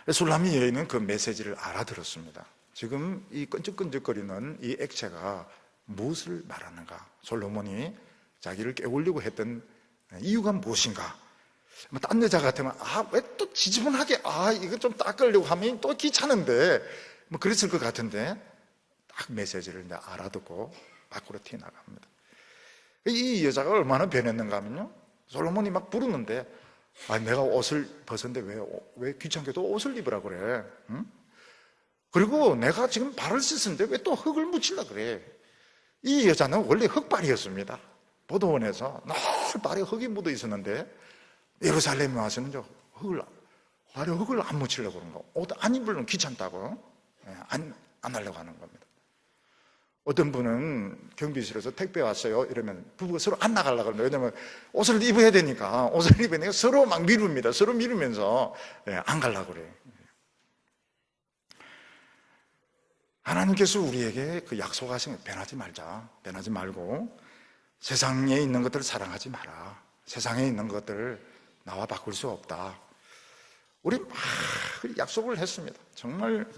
술라미 여인은 그 메시지를 알아들었습니다. 지금 이 끈적끈적거리는 이 액체가 무엇을 말하는가, 솔로몬이 자기를 깨우려고 했던 이유가 무엇인가. 딴 여자 같으면 왜 또 지저분하게 이거 좀 닦으려고 하면 또 귀찮은데 뭐 그랬을 것 같은데 딱 메시지를 이제 알아듣고 밖으로 튀어나갑니다. 이 여자가 얼마나 변했는가 하면요, 솔로몬이 막 부르는데 내가 옷을 벗었는데 왜 귀찮게도 옷을 입으라 그래, 응? 그리고 내가 지금 발을 씻었는데 왜 또 흙을 묻히려 그래. 이 여자는 원래 흙발이었습니다. 보도원에서 늘 발에 흙이 묻어 있었는데 예루살렘에 와서는 발에 흙을 안 묻히려고 그런 거, 옷 안 입으려면 귀찮다고 안 하려고 하는 겁니다. 어떤 분은 경비실에서 택배 왔어요 이러면 부부가 서로 안 나가려고 합니다. 왜냐하면 옷을 입어야 되니까. 옷을 입으니까 서로 막 미룹니다. 서로 미루면서 안 가려고 그래요. 하나님께서 우리에게 그 약속하신 변하지 말자, 변하지 말고 세상에 있는 것들을 사랑하지 마라. 세상에 있는 것들을 나와 바꿀 수 없다. 우리 막 약속을 했습니다. 정말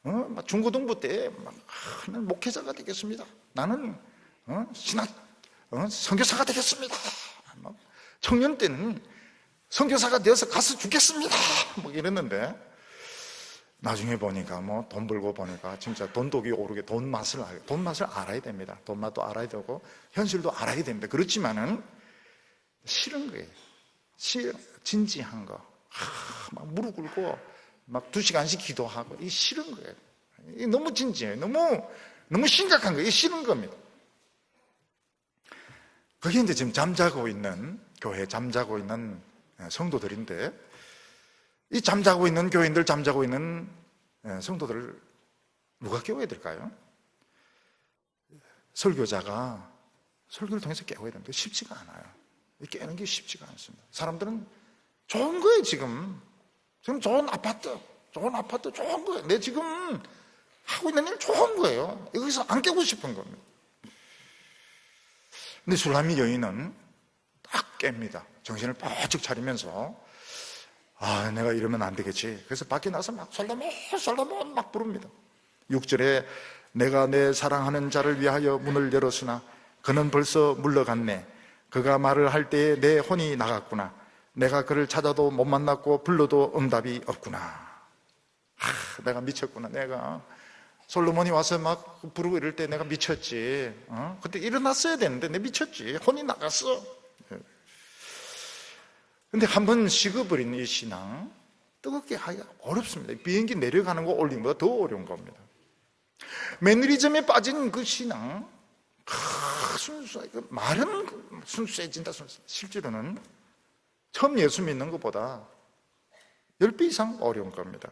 막 중고등부 때 나는 목회자가 되겠습니다. 나는 신학 선교사가 되겠습니다. 청년 때는 선교사가 되어서 가서 죽겠습니다. 뭐 이랬는데 나중에 보니까 뭐 돈 벌고 보니까 진짜 돈독이 오르게 돈 맛을 알아야 됩니다. 돈 맛도 알아야 되고 현실도 알아야 됩니다. 그렇지만은 싫은 거예요. 진지한 거. 막 무릎 꿇고 막 2시간씩 기도하고 이 싫은 거예요. 이 너무 진지해요. 너무 심각한 거예요. 이 싫은 겁니다. 그게 이제 지금 잠자고 있는 교회, 잠자고 있는 성도들인데, 이 잠자고 있는 교인들, 잠자고 있는 성도들을 누가 깨워야 될까요? 설교자가 설교를 통해서 깨워야 됩니다. 쉽지가 않아요. 깨는 게 쉽지가 않습니다. 사람들은 좋은 거예요, 지금 좋은 아파트, 좋은 거예요. 내 지금 하고 있는 일 좋은 거예요. 여기서 안 깨고 싶은 겁니다. 근데 술라미 여인은 딱 깹니다. 정신을 바짝 차리면서 내가 이러면 안 되겠지. 그래서 밖에 나서 막 솔로몬 막 부릅니다. 6절에 내가 내 사랑하는 자를 위하여 문을 열었으나 그는 벌써 물러갔네. 그가 말을 할 때에 내 혼이 나갔구나. 내가 그를 찾아도 못 만났고 불러도 응답이 없구나. 내가 미쳤구나. 내가 솔로몬이 와서 막 부르고 이럴 때 내가 미쳤지. 그때 일어났어야 되는데 내가 미쳤지. 혼이 나갔어. 근데 한번 식어버린 이 신앙 뜨겁게 하기가 어렵습니다. 비행기 내려가는 거 올리는 것보다 더 어려운 겁니다. 매너리즘에 빠진 그 신앙, 순수하게, 말은 순수해진다. 실제로는 처음 예수 믿는 것보다 10배 이상 어려운 겁니다.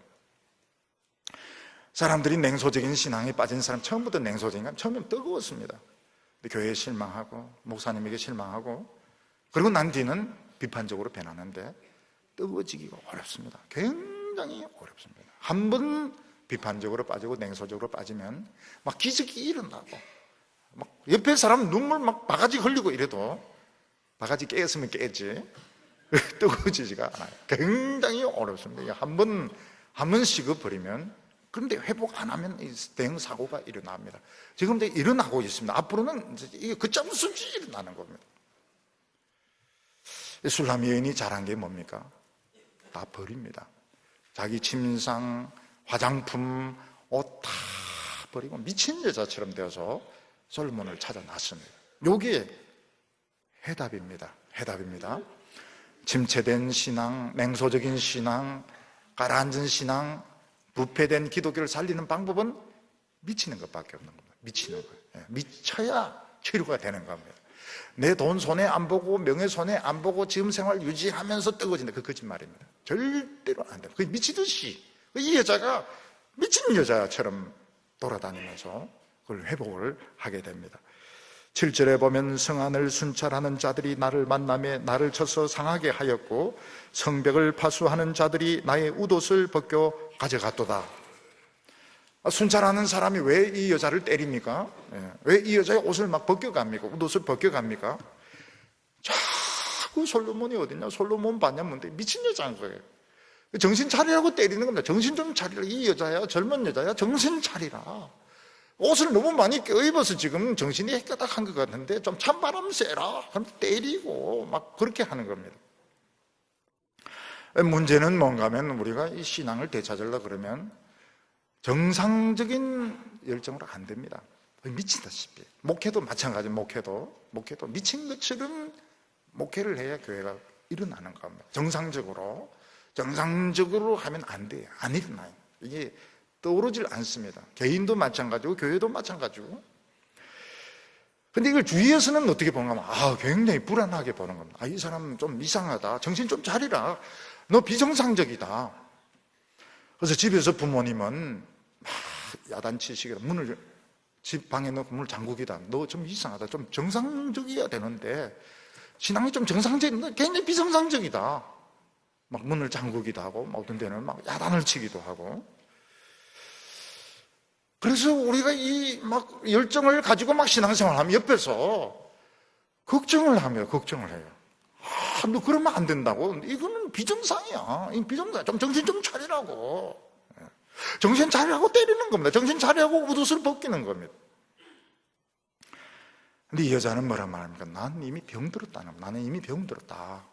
사람들이 냉소적인 신앙에 빠진 사람, 처음부터 냉소적인 사람, 처음엔 뜨거웠습니다. 근데 교회에 실망하고 목사님에게 실망하고 그리고 난 뒤는 비판적으로 변하는데 뜨거워지기가 어렵습니다. 굉장히 어렵습니다. 한 번 비판적으로 빠지고 냉소적으로 빠지면 막 기적이 일어나고 막 옆에 사람 눈물 막 바가지 흘리고 이래도 바가지 깨었으면 깨지 뜨거워지지가 않아요. 굉장히 어렵습니다. 한 번 식어버리면, 그런데 회복 안 하면 대형 사고가 일어납니다. 지금 이제 일어나고 있습니다. 앞으로는 이게 걷잡을 수 없이 일어나는 겁니다. 술라미 여인이 잘한 게 뭡니까? 다 버립니다. 자기 침상, 화장품, 옷 다 버리고 미친 여자처럼 되어서 솔로몬을 찾아 나섭니다. 요게 해답입니다. 침체된 신앙, 냉소적인 신앙, 가라앉은 신앙, 부패된 기독교를 살리는 방법은 미치는 것밖에 없는 겁니다. 미치는 거예요. 미쳐야 치료가 되는 겁니다. 내 돈 손해 안 보고 명예 손해 안 보고 지금 생활 유지하면서 뜨거워진다. 그 거짓말입니다. 절대로 안 돼요. 그 미치듯이 이 여자가 미친 여자처럼 돌아다니면서 그걸 회복을 하게 됩니다. 7절에 보면 성안을 순찰하는 자들이 나를 만나며 나를 쳐서 상하게 하였고 성벽을 파수하는 자들이 나의 웃옷을 벗겨 가져갔도다. 순찰하는 사람이 왜 이 여자를 때립니까? 왜 이 여자의 옷을 막 벗겨갑니까? 옷을 벗겨갑니까? 자꾸 솔로몬이 어딨냐? 솔로몬 봤냐? 뭔데? 미친 여자인 거예요. 정신 차리라고 때리는 겁니다. 정신 좀 차리라. 이 여자야, 젊은 여자야, 정신 차리라. 옷을 너무 많이 껴입어서 지금 정신이 해가닥한 것 같은데 좀 찬바람 쐬라. 그럼 때리고 막 그렇게 하는 겁니다. 문제는 뭔가 하면 우리가 이 신앙을 되찾으려고 그러면 정상적인 열정으로 안 됩니다. 미친다시피. 목회도 마찬가지. 목회도 미친 것처럼 목회를 해야 교회가 일어나는 겁니다. 정상적으로 하면 안 돼요. 안 일어나요. 이게 떠오르질 않습니다. 개인도 마찬가지고 교회도 마찬가지고. 근데 이걸 주위에서는 어떻게 보는가 하면 굉장히 불안하게 보는 겁니다. 이 사람 좀 이상하다. 정신 좀 차리라. 너 비정상적이다. 그래서 집에서 부모님은 야단치시기다. 집 방에 넣고 문을 잠그기다. 너 좀 이상하다. 좀 정상적이어야 되는데 신앙이 좀 정상적인데 굉장히 비정상적이다. 막 문을 잠그기도 하고 어떤 데는 막 야단을 치기도 하고. 그래서 우리가 이 막 열정을 가지고 막 신앙생활 하면 옆에서 걱정을 합니다. 걱정을 해요. 너 그러면 안 된다고. 이거는 비정상이야. 비정상. 좀 정신 좀 차리라고. 정신 차리라고 때리는 겁니다. 정신 차리라고 옷을 벗기는 겁니다. 근데 이 여자는 뭐라 말합니까? 나는 이미 병들었다는 거야. 나는 이미 병들었다.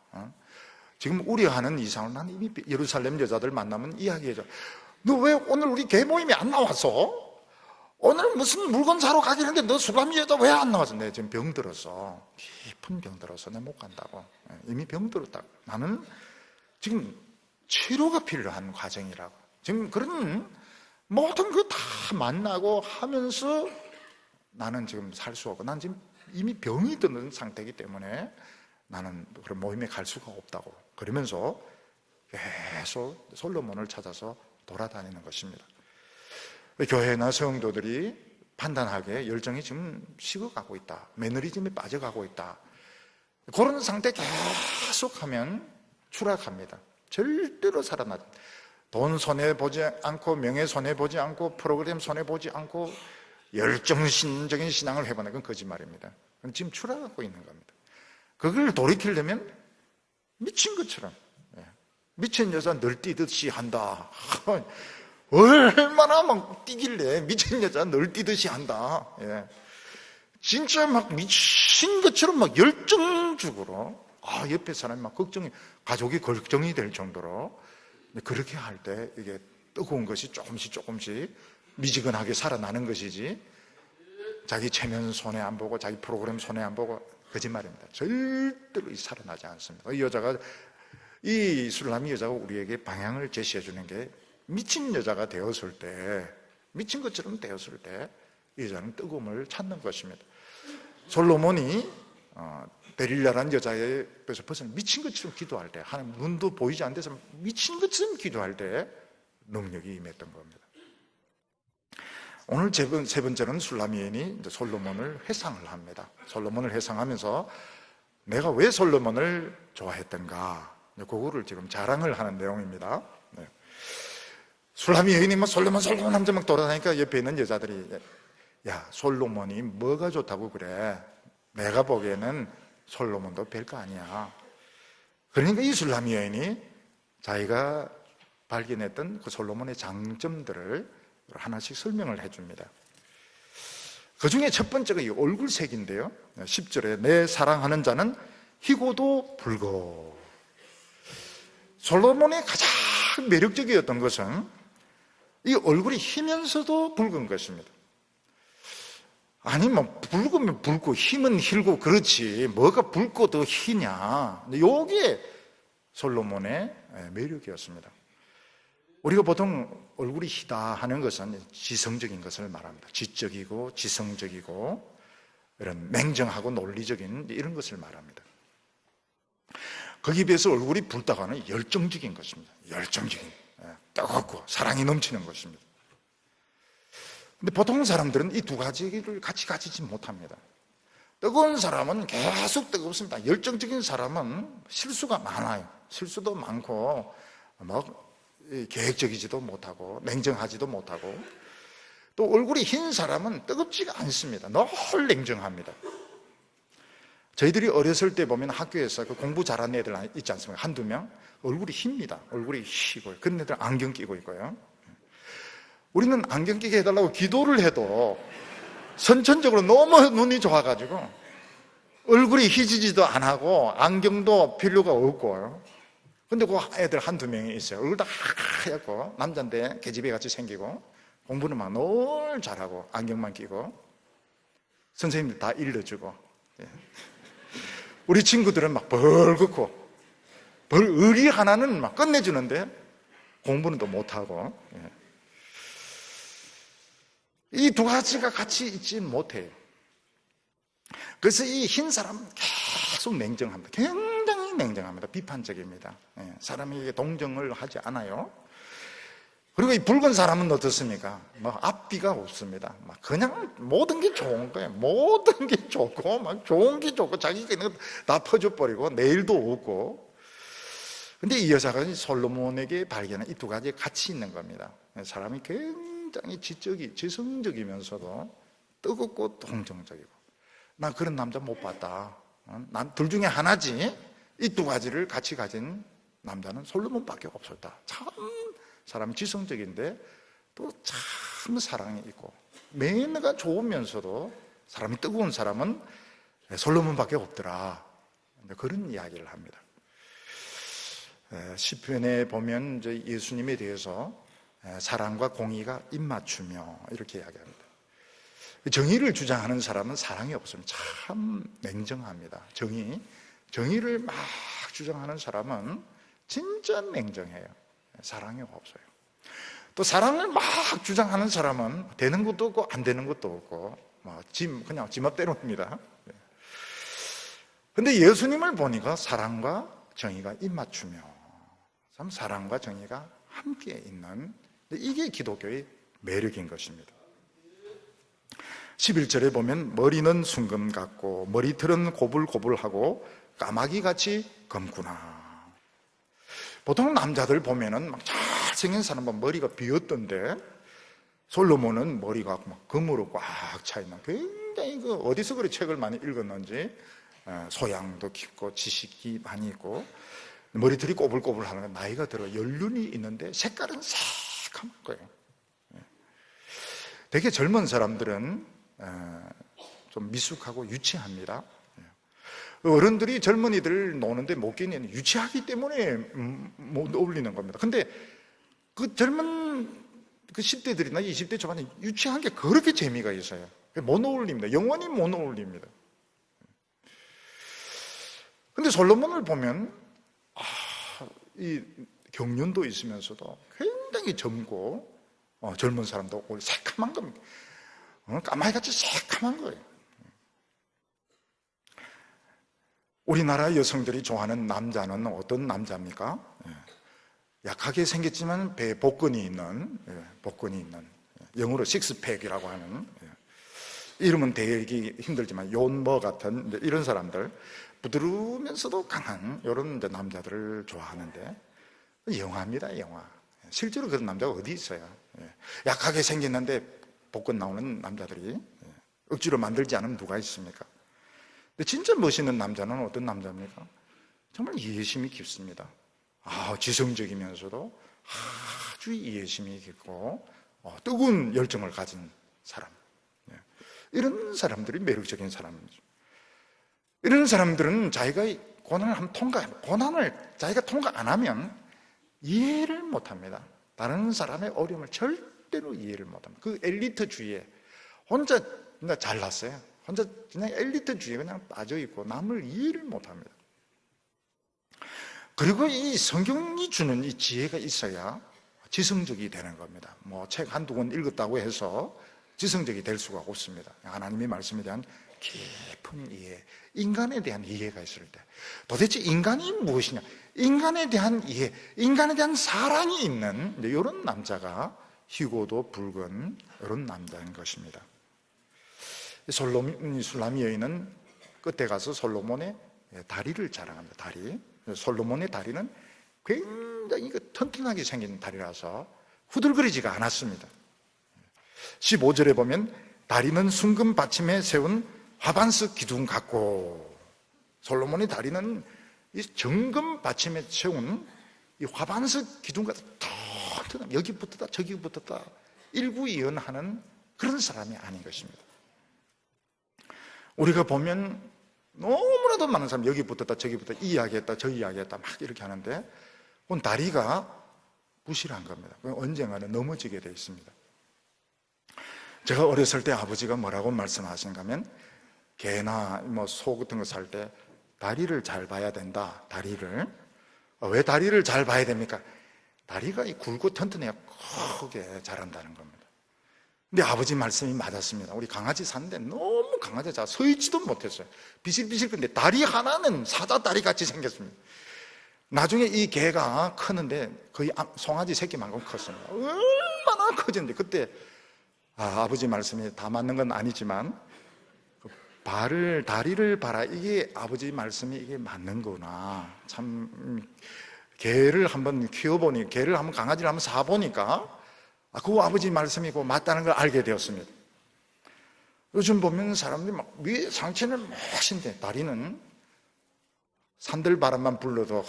지금 우려하는 이상을 나는 이미 예루살렘 여자들 만나면 이야기해줘. 너 왜 오늘 우리 개모임에 안 나왔어? 오늘 무슨 물건 사러 가긴 했는데 너 술람이 여자 왜 안 나왔어? 내가 지금 병들었어. 깊은 병들어서 내가 못 간다고. 이미 병들었다고. 나는 지금 치료가 필요한 과정이라고. 지금 그런 모든 거 다 만나고 하면서 나는 지금 살 수 없고, 난 지금 이미 병이 드는 상태이기 때문에 나는 그런 모임에 갈 수가 없다고. 그러면서 계속 솔로몬을 찾아서 돌아다니는 것입니다. 교회나 성도들이 판단하기에 열정이 지금 식어가고 있다, 매너리즘에 빠져가고 있다, 그런 상태 계속하면 추락합니다. 절대로 살아나지. 돈 손해보지 않고, 명예 손해보지 않고, 프로그램 손해보지 않고 열정신적인 신앙을 해보는 건 거짓말입니다. 그건 지금 추락하고 있는 겁니다. 그걸 돌이키려면 미친 것처럼, 미친 여자 널뛰듯이 한다. 얼마나 막 뛰길래 미친 여자 널뛰듯이 한다. 진짜 막 미친 것처럼 막 열정적으로, 옆에 사람이 막 걱정이, 가족이 걱정이 될 정도로 그렇게 할 때 이게 뜨거운 것이 조금씩 미지근하게 살아나는 것이지, 자기 체면 손해 안 보고 자기 프로그램 손해 안 보고, 거짓말입니다. 절대로 살아나지 않습니다. 이 여자가, 이 술람이 여자가 우리에게 방향을 제시해 주는 게, 미친 여자가 되었을 때, 미친 것처럼 되었을 때 이 여자는 뜨거움을 찾는 것입니다. 솔로몬이 데릴라라는 여자의 뼈에서 벗어나 미친 것처럼 기도할 때, 하나님 눈도 보이지 않는 데서 미친 것처럼 기도할 때 능력이 임했던 겁니다. 오늘 세 번째는 술라미인이 솔로몬을 회상을 합니다. 솔로몬을 회상하면서 내가 왜 솔로몬을 좋아했던가, 그거를 지금 자랑을 하는 내용입니다. 술라미 여인이 솔로몬 하면서 막 돌아다니니까 옆에 있는 여자들이, 야, 솔로몬이 뭐가 좋다고 그래? 내가 보기에는 솔로몬도 별거 아니야. 그러니까 이 술라미 여인이 자기가 발견했던 그 솔로몬의 장점들을 하나씩 설명을 해줍니다. 그 중에 첫 번째가 이 얼굴색인데요, 10절에 내 사랑하는 자는 희고도 붉어. 솔로몬의 가장 매력적이었던 것은 이 얼굴이 희면서도 붉은 것입니다. 아니 붉으면 붉고 희면 희고 그렇지, 뭐가 붉고 더 희냐. 이게 솔로몬의 매력이었습니다. 우리가 보통 얼굴이 희다 하는 것은 지성적인 것을 말합니다. 지적이고 지성적이고 이런 맹정하고 논리적인 이런 것을 말합니다. 거기에 비해서 얼굴이 붉다가는 열정적인 것입니다. 열정적인, 뜨겁고 사랑이 넘치는 것입니다. 근데 보통 사람들은 이 두 가지를 같이 가지지 못합니다. 뜨거운 사람은 계속 뜨겁습니다. 열정적인 사람은 실수가 많아요. 실수도 많고 계획적이지도 못하고 냉정하지도 못하고, 또 얼굴이 흰 사람은 뜨겁지가 않습니다. 늘 냉정합니다. 저희들이 어렸을 때 보면 학교에서 그 공부 잘하는 애들 있지 않습니까? 한두 명 얼굴이 힙니다. 얼굴이 희고요. 그런 애들 안경 끼고 있고요. 우리는 안경 끼게 해달라고 기도를 해도 선천적으로 너무 눈이 좋아가지고 얼굴이 희지지도 안 하고 안경도 필요가 없고요. 근데 그 애들 한두 명이 있어요. 얼굴 다 하얗고 남자인데 계집애 같이 생기고 공부는 막 늘 잘하고 안경만 끼고 선생님들 다 일러주고, 우리 친구들은 막 벌겋고 의리 하나는 막 끝내주는데 공부는 또 못하고, 이 두 가지가 같이 있지 못해요. 그래서 이 흰 사람은 계속 냉정합니다. 굉장히 냉정합니다. 비판적입니다. 사람에게 동정을 하지 않아요. 그리고 이 붉은 사람은 어떻습니까? 앞뒤가 없습니다. 그냥 모든 게 좋은 거예요. 모든 게 좋고, 좋은 게 좋고, 자기가 있는 거 다 퍼줘버리고, 내일도 없고. 근데 이 여자가 솔로몬에게 발견한 이 두 가지가 같이 있는 겁니다. 사람이 굉장히 지성적이면서도 뜨겁고 동정적이고. 난 그런 남자 못 봤다. 난 둘 중에 하나지. 이 두 가지를 같이 가진 남자는 솔로몬밖에 없었다. 참 사람이 지성적인데 또 참 사랑이 있고 매너가 좋으면서도 사람이 뜨거운 사람은 솔로몬밖에 없더라. 그런 이야기를 합니다. 시편에 보면 이제 예수님에 대해서 사랑과 공의가 입맞추며 이렇게 이야기합니다. 정의를 주장하는 사람은 사랑이 없습니다. 참 냉정합니다. 정의를 막 주장하는 사람은 진짜 냉정해요. 사랑이 없어요. 또 사랑을 막 주장하는 사람은 되는 것도 없고 안 되는 것도 없고 그냥 지멋대로입니다. 그런데 예수님을 보니까 사랑과 정의가 입맞추며 참 사랑과 정의가 함께 있는, 이게 기독교의 매력인 것입니다. 11절에 보면 머리는 순금 같고 머리털은 고불고불하고 까마귀같이 검구나. 보통 남자들 보면은 막 잘생긴 사람은 머리가 비었던데 솔로몬은 머리가 막 금으로 꽉 차있는, 굉장히 어디서 그렇게 책을 많이 읽었는지 소양도 깊고 지식이 많이 있고 머리털이 꼬불꼬불하는 건 나이가 들어 연륜이 있는데 색깔은 새카만 거예요. 되게 젊은 사람들은 좀 미숙하고 유치합니다. 어른들이 젊은이들 노는데 못 끼는 유치하기 때문에 못 어울리는 겁니다. 근데 그 젊은 그 10대들이나 20대 초반에 유치한 게 그렇게 재미가 있어요. 못 어울립니다. 영원히 못 어울립니다. 근데 솔로몬을 보면 이 경륜도 있으면서도 굉장히 젊고 젊은 사람도 새카만 겁니다. 까마귀같이 새카만 거예요. 우리나라 여성들이 좋아하는 남자는 어떤 남자입니까? 약하게 생겼지만 배에 복근이 있는, 영어로 식스팩이라고 하는, 이름은 대기 힘들지만 요은버 같은 이런 사람들, 부드러우면서도 강한 이런 남자들을 좋아하는데 영화입니다. 영화. 실제로 그런 남자가 어디 있어요? 약하게 생겼는데 복근 나오는 남자들이 억지로 만들지 않으면 누가 있습니까? 근데 진짜 멋있는 남자는 어떤 남자입니까? 정말 이해심이 깊습니다. 지성적이면서도 아주 이해심이 깊고 뜨거운 열정을 가진 사람. 이런 사람들이 매력적인 사람이죠. 이런 사람들은 자기가 고난을 자기가 통과 안 하면 이해를 못 합니다. 다른 사람의 어려움을 절대로 이해를 못 합니다. 그 엘리트주의에 혼자 잘났어요. 혼자 그냥 엘리트주의에 그냥 빠져있고 남을 이해를 못 합니다. 그리고 이 성경이 주는 이 지혜가 있어야 지성적이 되는 겁니다. 책 한두 권 읽었다고 해서 지성적이 될 수가 없습니다. 하나님의 말씀에 대한 깊은 이해, 인간에 대한 이해가 있을 때 도대체 인간이 무엇이냐, 인간에 대한 이해, 인간에 대한 사랑이 있는 이런 남자가 희고도 붉은 이런 남자인 것입니다. 술라미 여인은 끝에 가서 솔로몬의 다리를 자랑합니다. 다리. 솔로몬의 다리는 굉장히 튼튼하게 생긴 다리라서 후들거리지가 않았습니다. 15절에 보면 다리는 순금 받침에 세운 화반석 기둥 같고, 솔로몬의 다리는 이 정금 받침에 세운 이 화반석 기둥 같은 튼튼한, 여기 붙었다 저기 붙었다 일구이연하는 그런 사람이 아닌 것입니다. 우리가 보면 너무나도 많은 사람 여기 붙었다 저기 붙었다 이 이야기했다 저 이야기했다 막 이렇게 하는데 그건 다리가 부실한 겁니다. 언젠가는 넘어지게 되어 있습니다. 제가 어렸을 때 아버지가 뭐라고 말씀하신가 하면 개나 소 같은 거 살 때 다리를 잘 봐야 된다. 다리를. 왜 다리를 잘 봐야 됩니까? 다리가 굵고 튼튼해야 크게 자란다는 겁니다. 근데 아버지 말씀이 맞았습니다. 우리 강아지 샀는데 너무 강아지가 서 있지도 못했어요. 비실비실 근데 다리 하나는 사자 다리 같이 생겼습니다. 나중에 이 개가 크는데 거의 송아지 새끼만큼 컸습니다. 얼마나 커졌는데 그때 아버지 말씀이 다 맞는 건 아니지만 다리를 봐라, 이게 아버지 말씀이 이게 맞는구나. 참 개를 한번 키워보니, 개를 한번 강아지를 한번 사보니까 그 아버지 말씀이고 맞다는 걸 알게 되었습니다. 요즘 보면 사람들이 막 위에 상체는 멋진데 다리는 산들바람만 불러도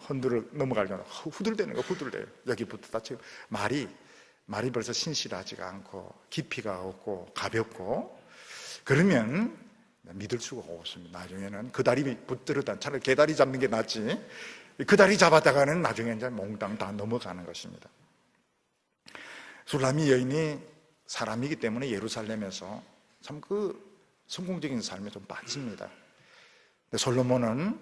흔들어 넘어가려고 후들대는 거, 후들대요. 여기 붙었다. 말이 말이 벌써 신실하지가 않고 깊이가 없고 가볍고 그러면 믿을 수가 없습니다. 나중에는 그 다리 붙들었다 차라리 개다리 잡는 게 낫지 그 다리 잡았다가는 나중에 이제 몽땅 다 넘어가는 것입니다. 술라미 여인이 사람이기 때문에 예루살렘에서 참 그 성공적인 삶에 좀 빠집니다. 근데 솔로몬은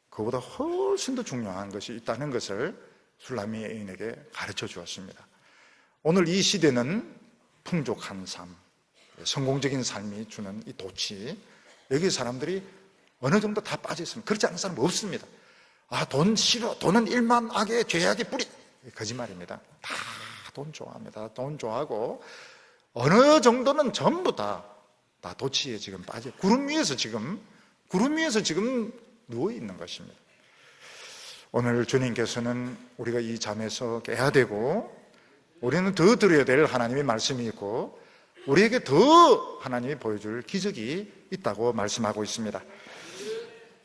그보다 훨씬 더 중요한 것이 있다는 것을 술라미 여인에게 가르쳐 주었습니다. 오늘 이 시대는 풍족한 삶, 성공적인 삶이 주는 이 도치, 여기 사람들이 어느 정도 다 빠져 있습니다. 그렇지 않은 사람은 없습니다. 돈 싫어, 돈은 일만 악의 죄악의 뿌리, 거짓말입니다. 다 돈 좋아합니다. 돈 좋아하고 어느 정도는 전부 다 도치에 지금 빠져 구름 위에서 지금 누워 있는 것입니다. 오늘 주님께서는 우리가 이 잠에서 깨야 되고 우리는 더 들어야 될 하나님의 말씀이 있고 우리에게 더 하나님이 보여줄 기적이 있다고 말씀하고 있습니다.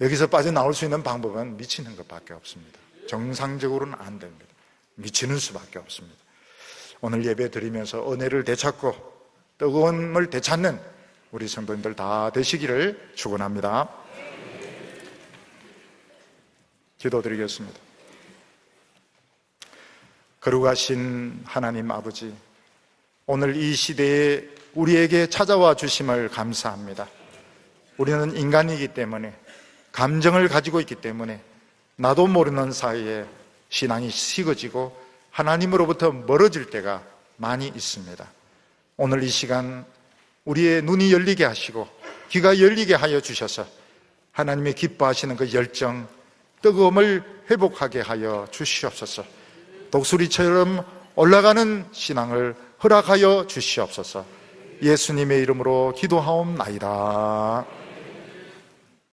여기서 빠져나올 수 있는 방법은 미치는 것밖에 없습니다. 정상적으로는 안 됩니다. 미치는 수밖에 없습니다. 오늘 예배 드리면서 은혜를 되찾고 뜨거움을 되찾는 우리 성도님들 다 되시기를 축원합니다. 기도드리겠습니다. 거룩하신 하나님 아버지, 오늘 이 시대에 우리에게 찾아와 주심을 감사합니다. 우리는 인간이기 때문에 감정을 가지고 있기 때문에 나도 모르는 사이에 신앙이 식어지고 하나님으로부터 멀어질 때가 많이 있습니다. 오늘 이 시간 우리의 눈이 열리게 하시고 귀가 열리게 하여 주셔서 하나님의 기뻐하시는 그 열정, 뜨거움을 회복하게 하여 주시옵소서. 독수리처럼 올라가는 신앙을 허락하여 주시옵소서. 예수님의 이름으로 기도하옵나이다.